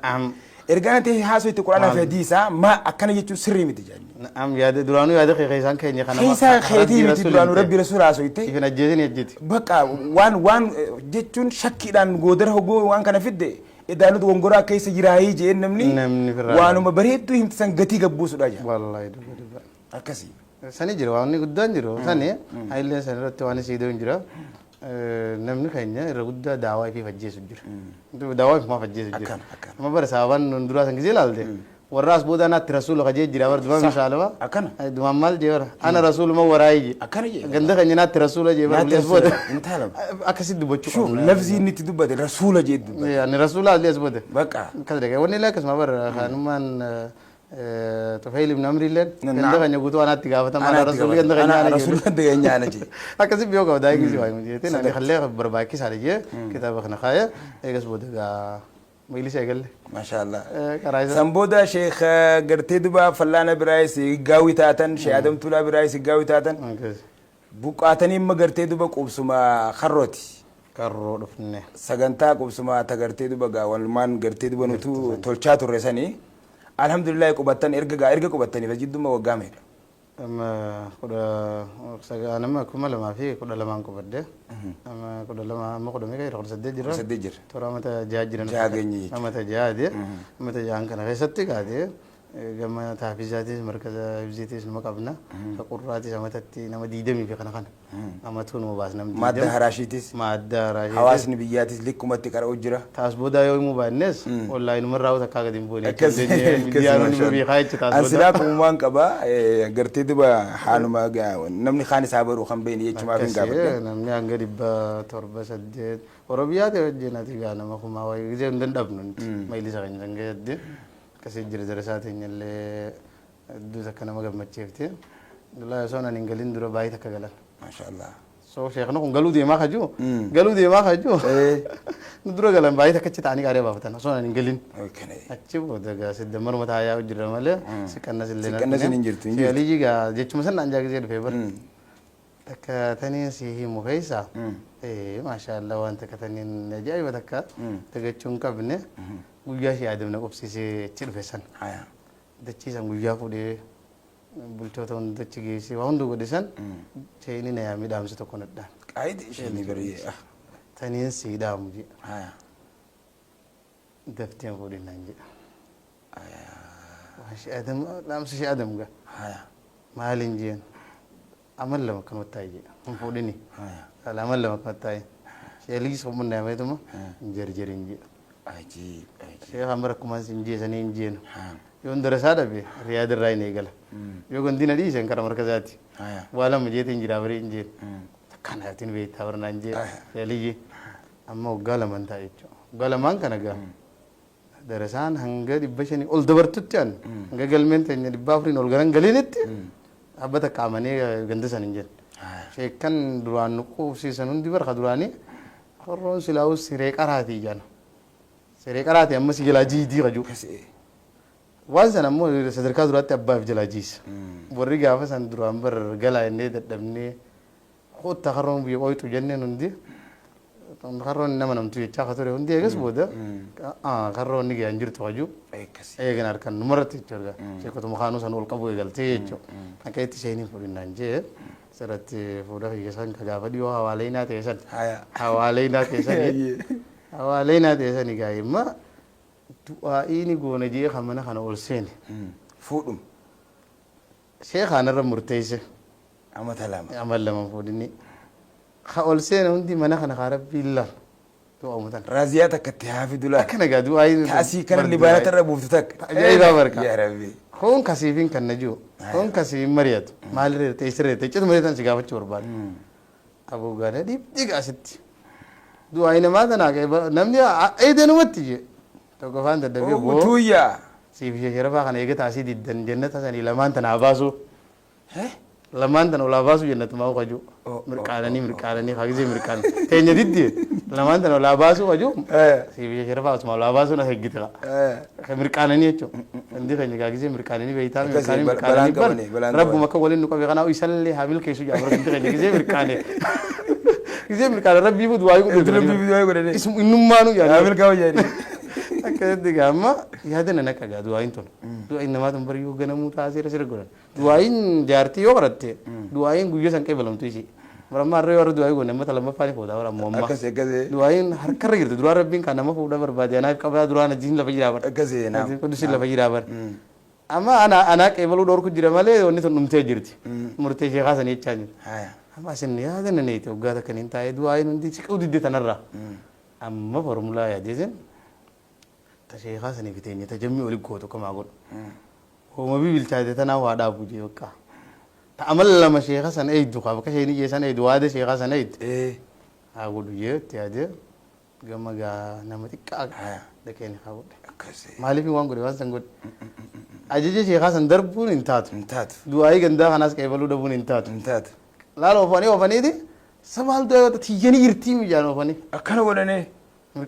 ergaan ati haasoyte qur'aanaa fi hadiisaa ma akkana jechuun sirrii miti jaani نعم يا دورانو يا دقيقة إنسان كيني خنا كيسا خيتي متي دورانو ربي رسول الله سويته إذا نجيتني نجيت بقى وان جتون شكي دان غودر هو وان كان فيدي إذا نود غونغورا كيس جراهي جين نمني وانو ما بريتو هم تسان غتي غبوس راجع والله يدو أكسي سني جرو واني قدان جرو سني هاي اللي سنة رت واني سيدون جرو نمني خيني رغدا دعوة في فجيس جرو دعوة ما فجيس جرو ما برساوان ندرا سنجزي لالده والراس بودا أنا رسول خجي جرا ورد ما مشالوا أكنا دوام مال جبر أنا رسول ما وراي أكنا جي عندك أني نات رسول جبر ليش بودا انت هلا أكسيد بوتشو شوف لفظي اني تدبت رسول جد يعني رسول الله ليش بودا بقى كذا وني لك اسمع بر خانمان تفعيل من أمري لين نعم. عندك أني قلتوا أنا تجاوبت ما انا رسول رسول عندك انا أني رسول دغني انا جي أكسيد بيوقع دايك زي واي مجيء تنا أنا خليه برباكي سالجيه كتاب خنا خايا إيش بودا ميلي شغل ما شاء الله كرايزة سمبودا شيخ قرتي دبا فلانا برايس قاوي تاتن شي ادم تولا برايس قاوي تاتن بوقاتني ما قرتي دبا قبسما خروتي كارو دفنه سغنتا قبسما تغرتي دبا والمان قرتي دبا نتو تولچاتو رسني الحمد لله قبتن ارغا قبتني فجد ما وقامه أما كذا سجى أنا ما كمل ما في كذا لما أنكو بدي أما كذا لما ما كذا ميكا يروح سدجر ترى متى جاجرنا جاجني أما تجادي أما تجان كنا غيرت كادي كما تحفيزاتي مركز حفيزاتي اسمه كابنا فقراتي سما تتي نما ديدمي في خنا خنا أما تون مباس نم مادة هراشيتس مادة هراشيتس حواس نبياتس لكم تكر أجرة تاس بودا يوم مبانس والله إنه مرة وثا كاغا ديمبوني كذي ديانو نبي خايج تاس بودا أنسلاك ومان كبا قرتي دبا حالما نمني خاني سابر وخم بين يجمع بين قابل نمني أنغريب تربة سديد وربيات وجينا تيجانا ما كم هواي زين دندبنون ما يلي سكين زنجد كسي جرزات اللي دو سكنا ما قبل ما تشيفتي لا يسونا نينجلين درو باي تكجلان ما شاء الله سو شيخنا كون قالوا دي ما خجو قالوا دي ما خجو ندرو قالن باي تكتش تاني كاري بافتنا سونا نينجلين أشوف ده سيد دمر متاعي أو جرا ماله سكنا سنينجرتو يالي جيجا جيتش مثلا أنجاك زي الفيبر تك تاني سيه مخيسا ما شاء الله وانت كتاني نجاي وتك تجتشون كابنه ويا شيء عدم نقول سيسي تلفزيون دتشي ويا فودي بلتوتون دتشي سي وندو قدسان شيء إني نيامي دام ستكون الدان عيد شيء نبري تاني سي دام جي دفتين فودي نانجي شيء عدم لام شيء عدم جا مالين جين عمل لما كانوا تايجي هم فوديني لا عمل لما كانوا تاي شيء ليس هم من نعمة تما جرجرين جي عجيب شيخ أمر كمان سنجي سنين جين يوم درسنا بي رياض الرأي نيجلا يوم دينا دي سنكر مركزاتي ولا مجيء تنجي رابري إنجيل كان هاتين بيت ثور نانجي يلي أما وقال من تايجو قال من كان قال درسان هنگا دبشني أول دبرتوتيان هنگا قال من تاني دبافرين أول قرن قلينت أبدا كامني جندس سنجين شيء كان دران نقو سيسنون دبر خدراني خرون سلاو سيرك أراتي جانا سيرك أراتي أما سيجلا جي دي خجو وانسان أمو سدركا درات أبا في جلاجيس ورجع فسان دران بر قلا إني تدبني خود تخرون بيقوي تجنن ندي خرون نما نمتوي تأخذه ندي إيش بودا خرون نيجي أنجر تواجو أي كنا أركان نمرة تيجورا شيء كتوم خانو سانول كابو يقال تيجو أكيد تشيني فورين نانجي سرت فورا في كسان كجافة ديو حوالينا تيسان حوالينا تيسان حوالينا تيسان يجاي ما ini gona je khamana khana olsen fudum sheikh ana ramurtayse amal lama fudini kha olsen undi mana khana kharab billah to amutan raziyata katihafidula kana gadu ay kasi kana libanata rabuftak ayda barka ya rabbi khon kasifin kan naju khon kasifin mariyat malre taysre taychid maritan sigafa churban abu gana dip diga sitti du ayna madana ga namni aydenu watti تو كفان تدبي بو تويا سيف شرفا كان يجي تاسي دي جنة تاسي لمان تناباسو لمان تنا ولا باسو جنة ما هو كجو مركالني خاجي مركال تيجي ديدي لمان تنا ولا باسو كجو سيف شرفا اسمه ولا باسو نه هيك تلا مركالني يجو عندي خاجي خاجي مركالني بيتال مركالني رب ما كقول إنه كبي كنا ويسلي حامل كيسو جابر عندي خاجي مركالني كذي مركال ربي يبود وايو اسم إنه ما نو يعني حامل كاو يعني أكيد دعما يهذا نك أجا دواين تون دواين نما تنبري يو جنا متأثير سير قرن دواين جارتي يو قرأت دواين غوجي سانكي بلام تويسي مرام مارة يوارو دواين غو نما تلما فاني فودا ورا ماما دواين هر كرر دوار ربين كنا ما فودا بربادي أنا كبر دوار نجين لفجي رابر كدوسي لفجي رابر أما أنا كيبلو دور كجرا ماله وني تون نمتى جرتي مرتى شيء خاص نيت شاني أما سنني هذا ننيت وقاعد كنين تاي دواين ندي شكو دي تنرى أما فورمولا يا جيزن تشيخا سني في تاني تجمع ولقوته كما أقول هو ما بيبي الشهادة تنا وهذا أبو جي وكا تعمل لما شيخا سن أيد دخا بكا شيء نيجي سن أيد وهذا شيخا سن أيد أقول يه تياجي قام جا نمتي كأ لكن أقول مالي في وان قولي بس نقول أجي شيخا سن دربون انتات دعائي كندا خلاص كيفلو دربون انتات لا لو فاني دي سبال ده تيجي يرتي مجانو فاني أكنا ولا نه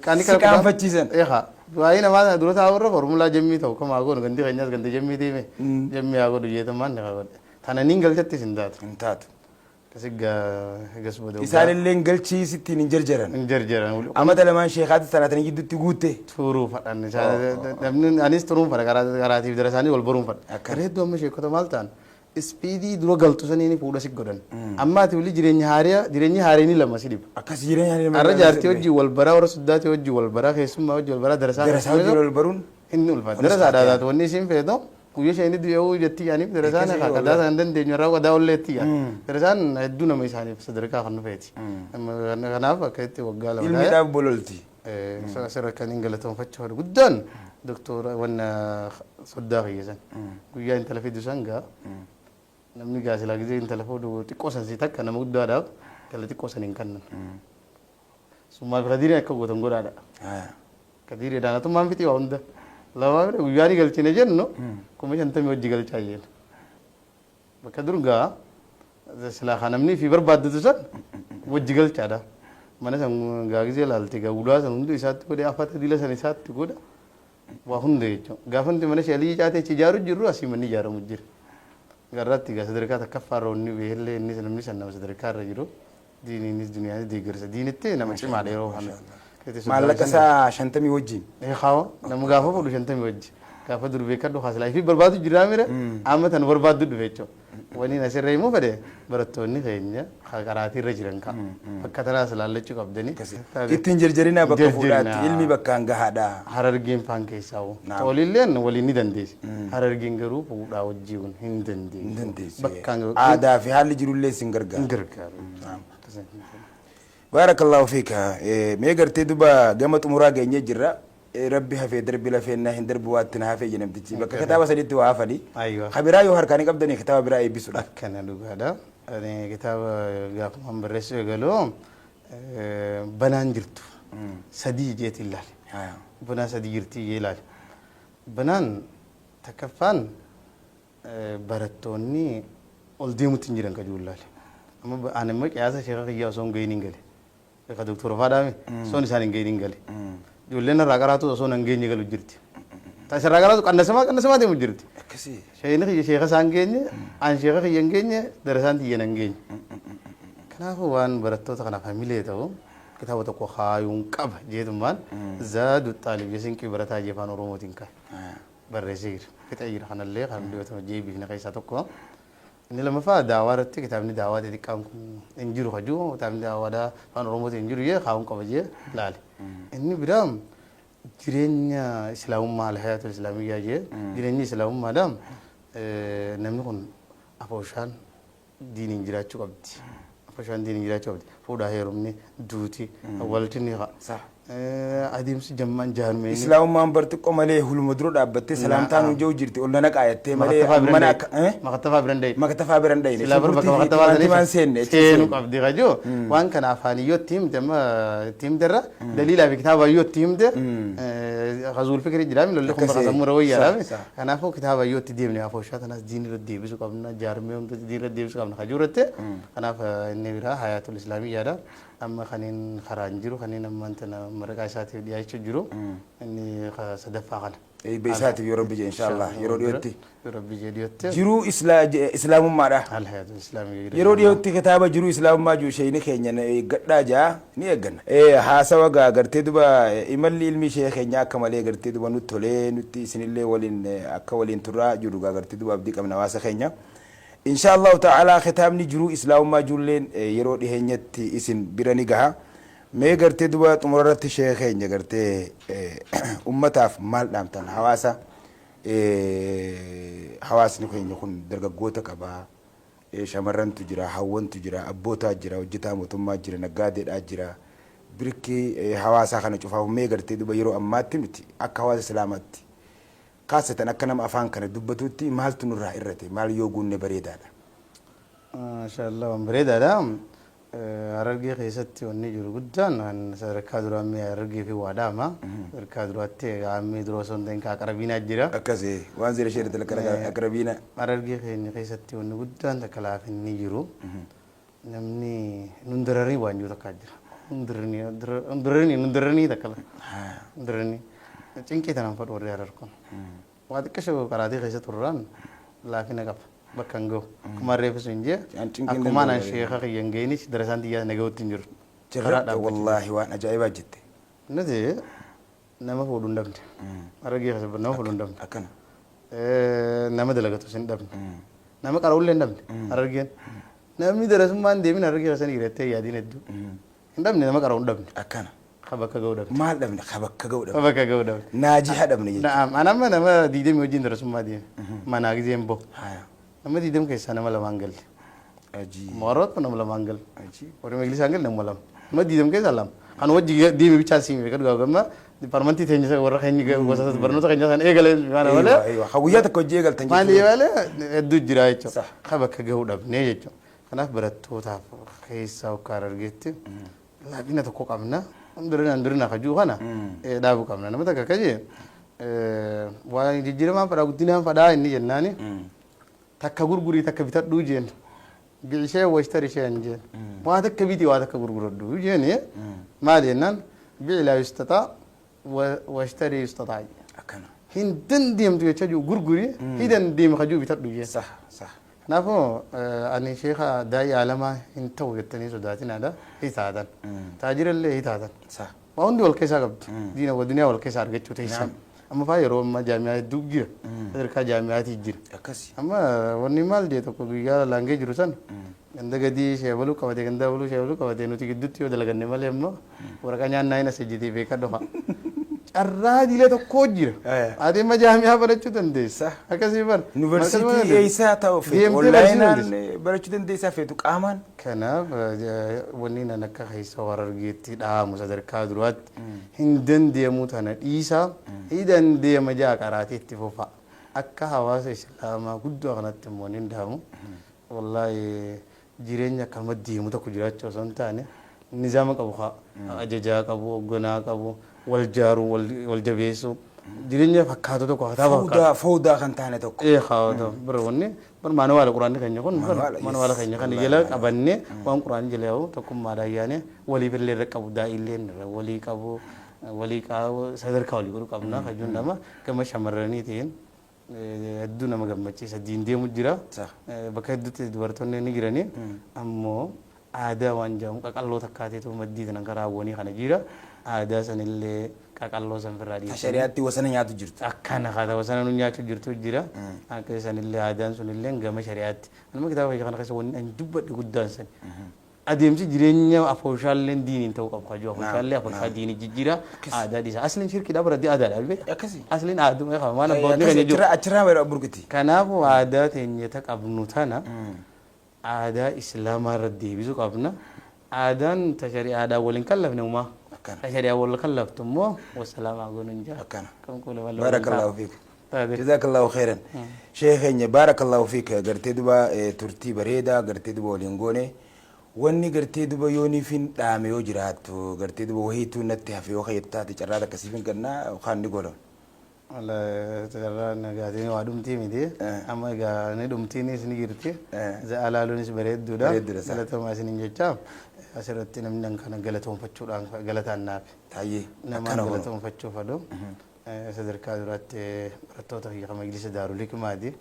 كاني كان فتشيزن إيه خا دعائي نماذج دولة تاورة فورمولا جمي تاو كم أقول غندي خنياس غندي جمي دي مي جمي أقول يجي تمان نقول ثانا نينجل جت سندات كسيجا كسبودو إسال اللي نقل شيء ستين نجرجران أما تلمان شيخات السنة تنيجي تقوته تورو فان نمن أنيس تورو فان كاراتي درساني والبروم فان كريت دوم شيء كتو مالتان speedi duro galtu sanini fuudha siggodan amma ati wali jireenya haareeni lama sidib akkas jireenya haareeni arra jaartii wajji wal baraa warra suddaati wajji wal baraa keessummaa wajji wal baraa darasaa wajji wal baruun inni ulfaata darasaa dhaadaatu wanni isiin feeto guyyaa isheen itti yoo jetti yaaniif darasaan kadaa san dandeenyu irraa wadaa olleetti yaa darasaan hedduu nama isaaniif sadarkaa kan dhufeeti kanaaf akka itti waggaa lama ilmiidhaaf bololti sirra kan hin galatoonfachuu hodhu guddaan doktora wanna soddaa kiyyasan guyyaa intala fidusan gaa namni gaasila gisee intala fuudhu xiqqoo san si takka nama guddaadhaaf intala xiqqoo san hin kannan summaaf kadiireen akka gootan godhaadha kadiiree daanatummaan fixii waa hunda lamaa fide guyyaanii galchine jennu kuma shantamii wajji galchaa jeen bakka durgaa silaa kaa namni fi barbaaddatu san wajji galchaadha mana san gaa gisee laalte gaa guddaa san hundi isaatti godhe afata dila san isaatti godha waa hunda jechuudha gaafa nuti mana sheelii caatee ichi ijaaru jirru asii manni ijaaramu jira garratti gaa sadarkaa takkaffaa roonni beellee innis namni san nama sadarkaa irra jiru diiniinis duniyaanis deeggarsa diinitti nama cimaadha yeroo kana maallaqa isaa 50 wajjin xaawa nama gaafa fuudhu 50 wajji gaafa dur beekadhu haasilaa fi barbaadu jiraa mire amma tan barbaaddu dhufe jechuudha wani asirra immoo fedhe barattoonni keenya qaraatii irra jiran ka bakka tanaas laallachuu qabdanii ittiin jarjarinaa bakka fuudhaatti ilmi bakkaan gahaadha harargeen faan keessaa toolilleen waliin ni dandeessi harargeen garuu fuudhaa wajjiin hin dandeessi bakkaan aadaa fi haalli jirullee sin gargaaru baarakallahu fiika mee gartee duba gama xumuraa geenye jirra rabbi hafee darbi lafeenna hin darbi waattina hafee jedhamtichi bakka kitaaba sadiitti waa hafani kabiraa yoo harkaan qabdanii kitaaba biraa eebbisuudha akkana dhugaadha kitaaba gaafumaan barreessuu eegaloo banaan jirtu sadii jeeti ilaali banaa sadii jirti jee ilaali banaan takkaffaan barattoonni ol deemutti hin jiran kajuu ilaali amma aan immoo qiyaasa sheekha kiyyaa osoo hin gahin hin gale ka doktora faadhaame soon isaan hin gahin hin gale ijoolleen irraa qaraatu osoo hin geenye galu jirti taas irraa qaraatu qannasamaa deemu jirti sheekha isaan geenye aan sheekha kiyya hin geenye darasaan tiyyan hin geenye kanaafuu waan barattoota kanaaf hamilee ta'u kitaaba tokko haayuun qaba jeetummaan zaadu xaalib yesinqii barataa afaan oromootiin kan barreessee jira fixa jira kanallee kan dhiyootama jeebiifne keessaa tokko inni lammaffaa daawaa irratti kitaabni daawaa xixiqqaan kun hin jiru hajuu kitaabni daawaa afaan oromootiin hin jiru jee haawuun qaba jee laale inni biraam jireenya islaamummaa alhayaatul islaamiyyaa jee jireenyi islaamummaadhaam namni kun afooshaan diiniin jiraachuu qabdi afooshaan diiniin jiraachuu qabdi fuudhaa heerumni duuti awwaalchinni adeemsi jammaan jaarmee islaamummaan bartiqqoo malee huluma dura dhaabbattee salaamtaan hojii jirti ol nana qaayattee malee mana akka makattafaa biran dhayne silaabar seenu qabdi kajoo waan kana afaaniyyoo itti himte amma itti himterra daliilaa fi kitaabayyoo itti himte hazuul fikri jiraami lolli kun bakka sammuu rawayyaadhaame kanaafuu kitaabayyoo itti deemne afooshaa tanas diin irra deebisuu qabna jaarmee humna diin irra deebisuu qabna kajuu irratti kanaaf inni biraa hayaatul islaamiyyaadha amma kaniin karaan jiru kaniin ammaan tana maraqa isaatiif dhiyaachuu jiru inni sadaffaa kana isaatiif yoo rabbi jee inshallah yeroo dhiyootti rabbi jee dhiyootti jiruu islaamummaadha alhayaatul islaamiyyaa yeroo dhiyootti kitaaba jiruu islaamummaa jiru sheeyni keenya eeggadhaa jaa ni eegganna haasawa gaa gartee duba imalli ilmi ishee keenya akka malee gartee duba nutti tolee nutti isinillee waliin akka waliin turraa jiru gaa gartee duba abdii qabna hawaasa keenya إن شاء الله تعالى ختامني جرو إسلام ما جولين يرود هنيت اسم براني جها ما قرتي دوا تمررت شيخين قرتي أمتها في مال نامتن حواسة حواس نكون يكون درجة قوتك أبا شمرن تجرا حوان تجرا أبوتا تجرا وجتا متما تجرا نقادر أجرا birkii hawaasaa kana cufaafamee gartee duba yeroo ammaatti nuti akka hawaasa islaamaatti kaasatan akka nama afaan kana dubbatutti maaltu nurraa irrate maal yoo guunne bareedaadha. Maashaallah waan bareedaadha. Harargee keessatti wanni jiru guddaan kan sadarkaa duraanii Harargee fi Waadaama sadarkaa duraatti ammii duroo osoo hin ta'in Aqrabiinaa jira. Akkasii waan zira ishee irratti Aqrabiinaa. Harargee keenya keessatti wanni guddaan takka laafinni jiru namni nun dararanii waan jiru takka jira. Hundaranii takka la. Hundaranii cinqii tanaan fadhu warri Harar kun. Waa xiqqashoo karaatee keessa turraan laafina qaba. Bakka hin gahu. Akkuma reeffisu hin jee akkuma naan sheekha kiyyan geenish darasaan xiyyaa nagawutti hin jiru. Jirra wallaahi waan ajaa'ibaa jette. Nuti nama fuudhu hin dhabne. Harargee keessa nama fuudhu hin dhabne. Akkana. Nama dalagatus hin dhabne. Nama qara'ullee hin dhabne. Harargeen. Namni darasummaan deemin Harargee keessa ni girettee yaadiin hedduu. Hin dhabne nama qara'u hin dhabne. Akkana. Bakka ga'uu dhabne. Maal dhabne bakka ga'uu dhabne. Bakka ga'uu dhabne. Naajii hadhabne jechuudha. Naam anamma nama diidamii wajjin darasummaa deeme. Manaa gizeen boo. Nama diidam keessaa nama lamaan galle. Moorot nama lamaan galle. Warri Ingiliisaan galle nama lama. Nama diidam keessaa lama. Kan wajji diimi bichaa siimi beekatu gaafa parmantii teenya warra keenya gosa barnoota keenya san eegale maana malee. Hawwiyyaa takka hojii eegaltan jechuudha. Maali malee hedduu jira jechuudha. Ka bakka gahuu dhabnee jechuudha. Kanaaf barattootaaf keessaa akka Harargeetti laafina tokko qabna. Durina kajuu kana dhaabuu qabna. Nama takka kaje waan jijjiiramaan fadhaa guddinaan fadhaa inni jennaani. Takka gurgurii takka bitadhuu jeen bi'ishee washtari isheen jeen waa takka biti waa takka gurguradhu jeen maal jennaan bi'i laa yustataa washtari yustataa akkana hin dandeemtu jecha jiru gurgurii hin dandeema kajuu bitadhu jeen kanaafuu ani sheekha daa'ii alamaa hin ta'u jettanii sodaatinaadha hitaatan taajirallee hitaatan waa hundi wal keessaa qabdi diina duniyaa wal keessaa argachuu teessan. Amma faa yeroo ammaa jaamiyaa hedduu jira. Sadarkaa jaamiyaatii jira. Akkasii. Amma wanni maal jee tokko guyyaa laangee jiru san ganda gadii sheebaluu qabatee ganda baluu sheebaluu qabatee nuti gidduutti yoo dalaganne malee immoo waraqaa nyaannaa hin asajjitee beekaa dhufa. Carraa diilee tokko jira. Ati amma jaamiyaa barachuu dandeessa. Akkasii bar. Yuunivarsiitii eessaa ta'u feetu onlaayinaan barachuu dandeessaa feetu qaamaan. Kanaaf wanni nan akka keessa Harargeetti dhaamu sadarkaa duraatti hin dandeemu tana dhiisaa hin dandeema jaa qaraatee itti fufa. Akka hawaasa Islaamaa guddoo kanatti immoo hin dhaamu. Wallaahi jireenya akkama deemu tokko jiraachuu osoo hin taane nizaama qabu ajajaa qabu hoogganaa qabu. Wal jaaruu wal jabeessuu jireenya fakkaatu tokko hataa fakkaatu. Fawdaa kan taane tokko. Hawaata bira wanni bar maana waala quraanni keenya kun maana waala keenya kan jala qabannee waan quraanni jala yaa'u tokkummaadhaan yaane waliif illee irra qabu daa'illee walii qabu sadarkaa walii godhu qabna kajuun nama gama shamarranii ta'een hedduu nama gammachiisa diindeemu jira bakka hedduutti dubartoonni ni jiranii ammoo aadaa waan jedhamu qaqalloo takkaateetu maddii kana karaa hawwanii kana jira. Aadaa sanillee qaqalloo san firraa dhiyeessu. Shari'aatti wasana nyaatu jirtu. Akkana kaata wasana nu nyaachuu jirtu jira. Akka sanillee aadaan sunillee gama shari'aatti. Anuma kitaaba kana keessa wanni ani dubbadhe guddaan san. Adeemsi jireenya afooshaallee diiniin ta'uu qabu kajuu afooshaallee afooshaa diinii jijjiira aadaa dhiisa. Asliin shirkiidhaa biratti aadaadha beektaa. Akkasii. Asliin aaduma qaba maal abboonni kan jechuudha. Achirraa bayra burqiti. Kanaafuu aadaa teenyata qabnu tana aadaa islaamaa irra deebisuu qabna. Aadaan shari'aadhaan waliin kallafne uumaa. Shari'aa wal kallaftu immoo wasalaamaa goonuun jira. Akkana. Baarakallahu fiik. Jazaakallahu khairan. Sheekheenya baarakallahu fiik gartee duba turtii bareedaa gartee duba waliin goone wanni gartee duba yooniifin dhaame yoo jiraattu gartee duba wahiituu natti hafe yoo kayyattaate carraa akkasiifin kannaa yookaan ni godhan. Carraa nagaatiin waa dhumtii miti amma egaa ni dhumtiinis ni jirti alaaluunis bareedduudha galatooma isiniin jecha asirratti namni kana galatoonfachuudhaan galataan naafe nama galatoonfachuu fadhu sadarkaa duraatti barattoota fi majlisa daarul hikmaati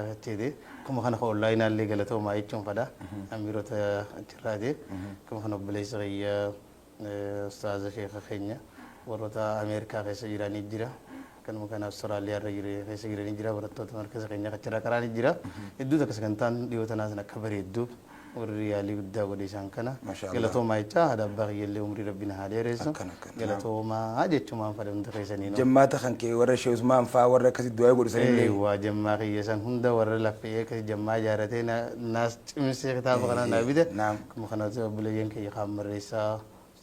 jechuudha kuma kana onlaayinaallee galatoomaa jechuun fadha amiirota achirraati kuma kana obboleessa kiyya ustaaza sheekha keenya warroota Ameerikaa keessa jiranii jira. Kanuma kana Austraaliyaa irra keessa jiranii jira barattoota markaza keenya achirraa karaanii jira hedduu takka sagantaan dhiyoo tanaa san akka bareedduuf warri yaalii guddaa godhe isaan kana galatoomaa jecha haadha abbaa kiyyallee umrii rabbiin haa dheeressu galatoomaa jechumaan fadhamta keessanii jammaata kan kee warra Sheekh Usmaan faa warra akkasii du'aa godhu sanillee waa jammaa kiyya san hunda warra laffee akkasii jammaa jaaratee naas cimsee kitaaba kana naa bite kuma kanatti obboleeyyan kiyya kaan barreessaa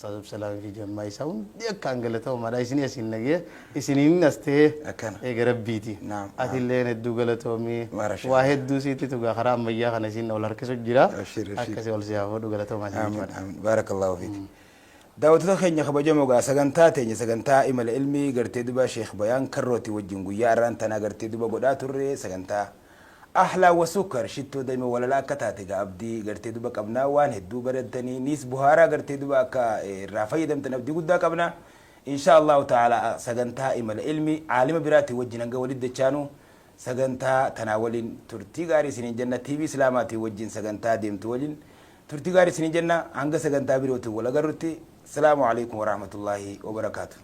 أستاذ بسلام في جماعة يسون ديك كان قلته ما رايسني أسين نجيه إسنين نسته أكنا إجرب بيتي نعم أتيلين الدو قلته مي مارش واحد دو سيتي تجا خرام ميا خنا سين ولا ركز الجرا أبشر أكسي ولا سيافو دو قلته ما آمين آمين بارك الله فيك دعوت تخيني خبجة موجا سجنتا تيجي سجنتا إمل علمي قرتي دبا شيخ بيان كروتي وجنجو ياران تنا قرتي دبا قدات الري سجنتا أحلى وسكر شتو دايما ولا لا كتاتي عبدي قرتي دبا كبنا وان هدو بردني نيس بهارا قرتي دبا كا رافي دم تنبدي قدا كبنا إن شاء الله تعالى سجنتا إمل علمي عالم براتي وجنجا ولد دشانو سجنتا تناولين ترتي غاري سنين جنة تي في سلاماتي وجين سجنتا ديم تولين ترتي غاري سنين جنة عنق سجنتا بيروتي ولا قرتي السلام عليكم ورحمة الله وبركاته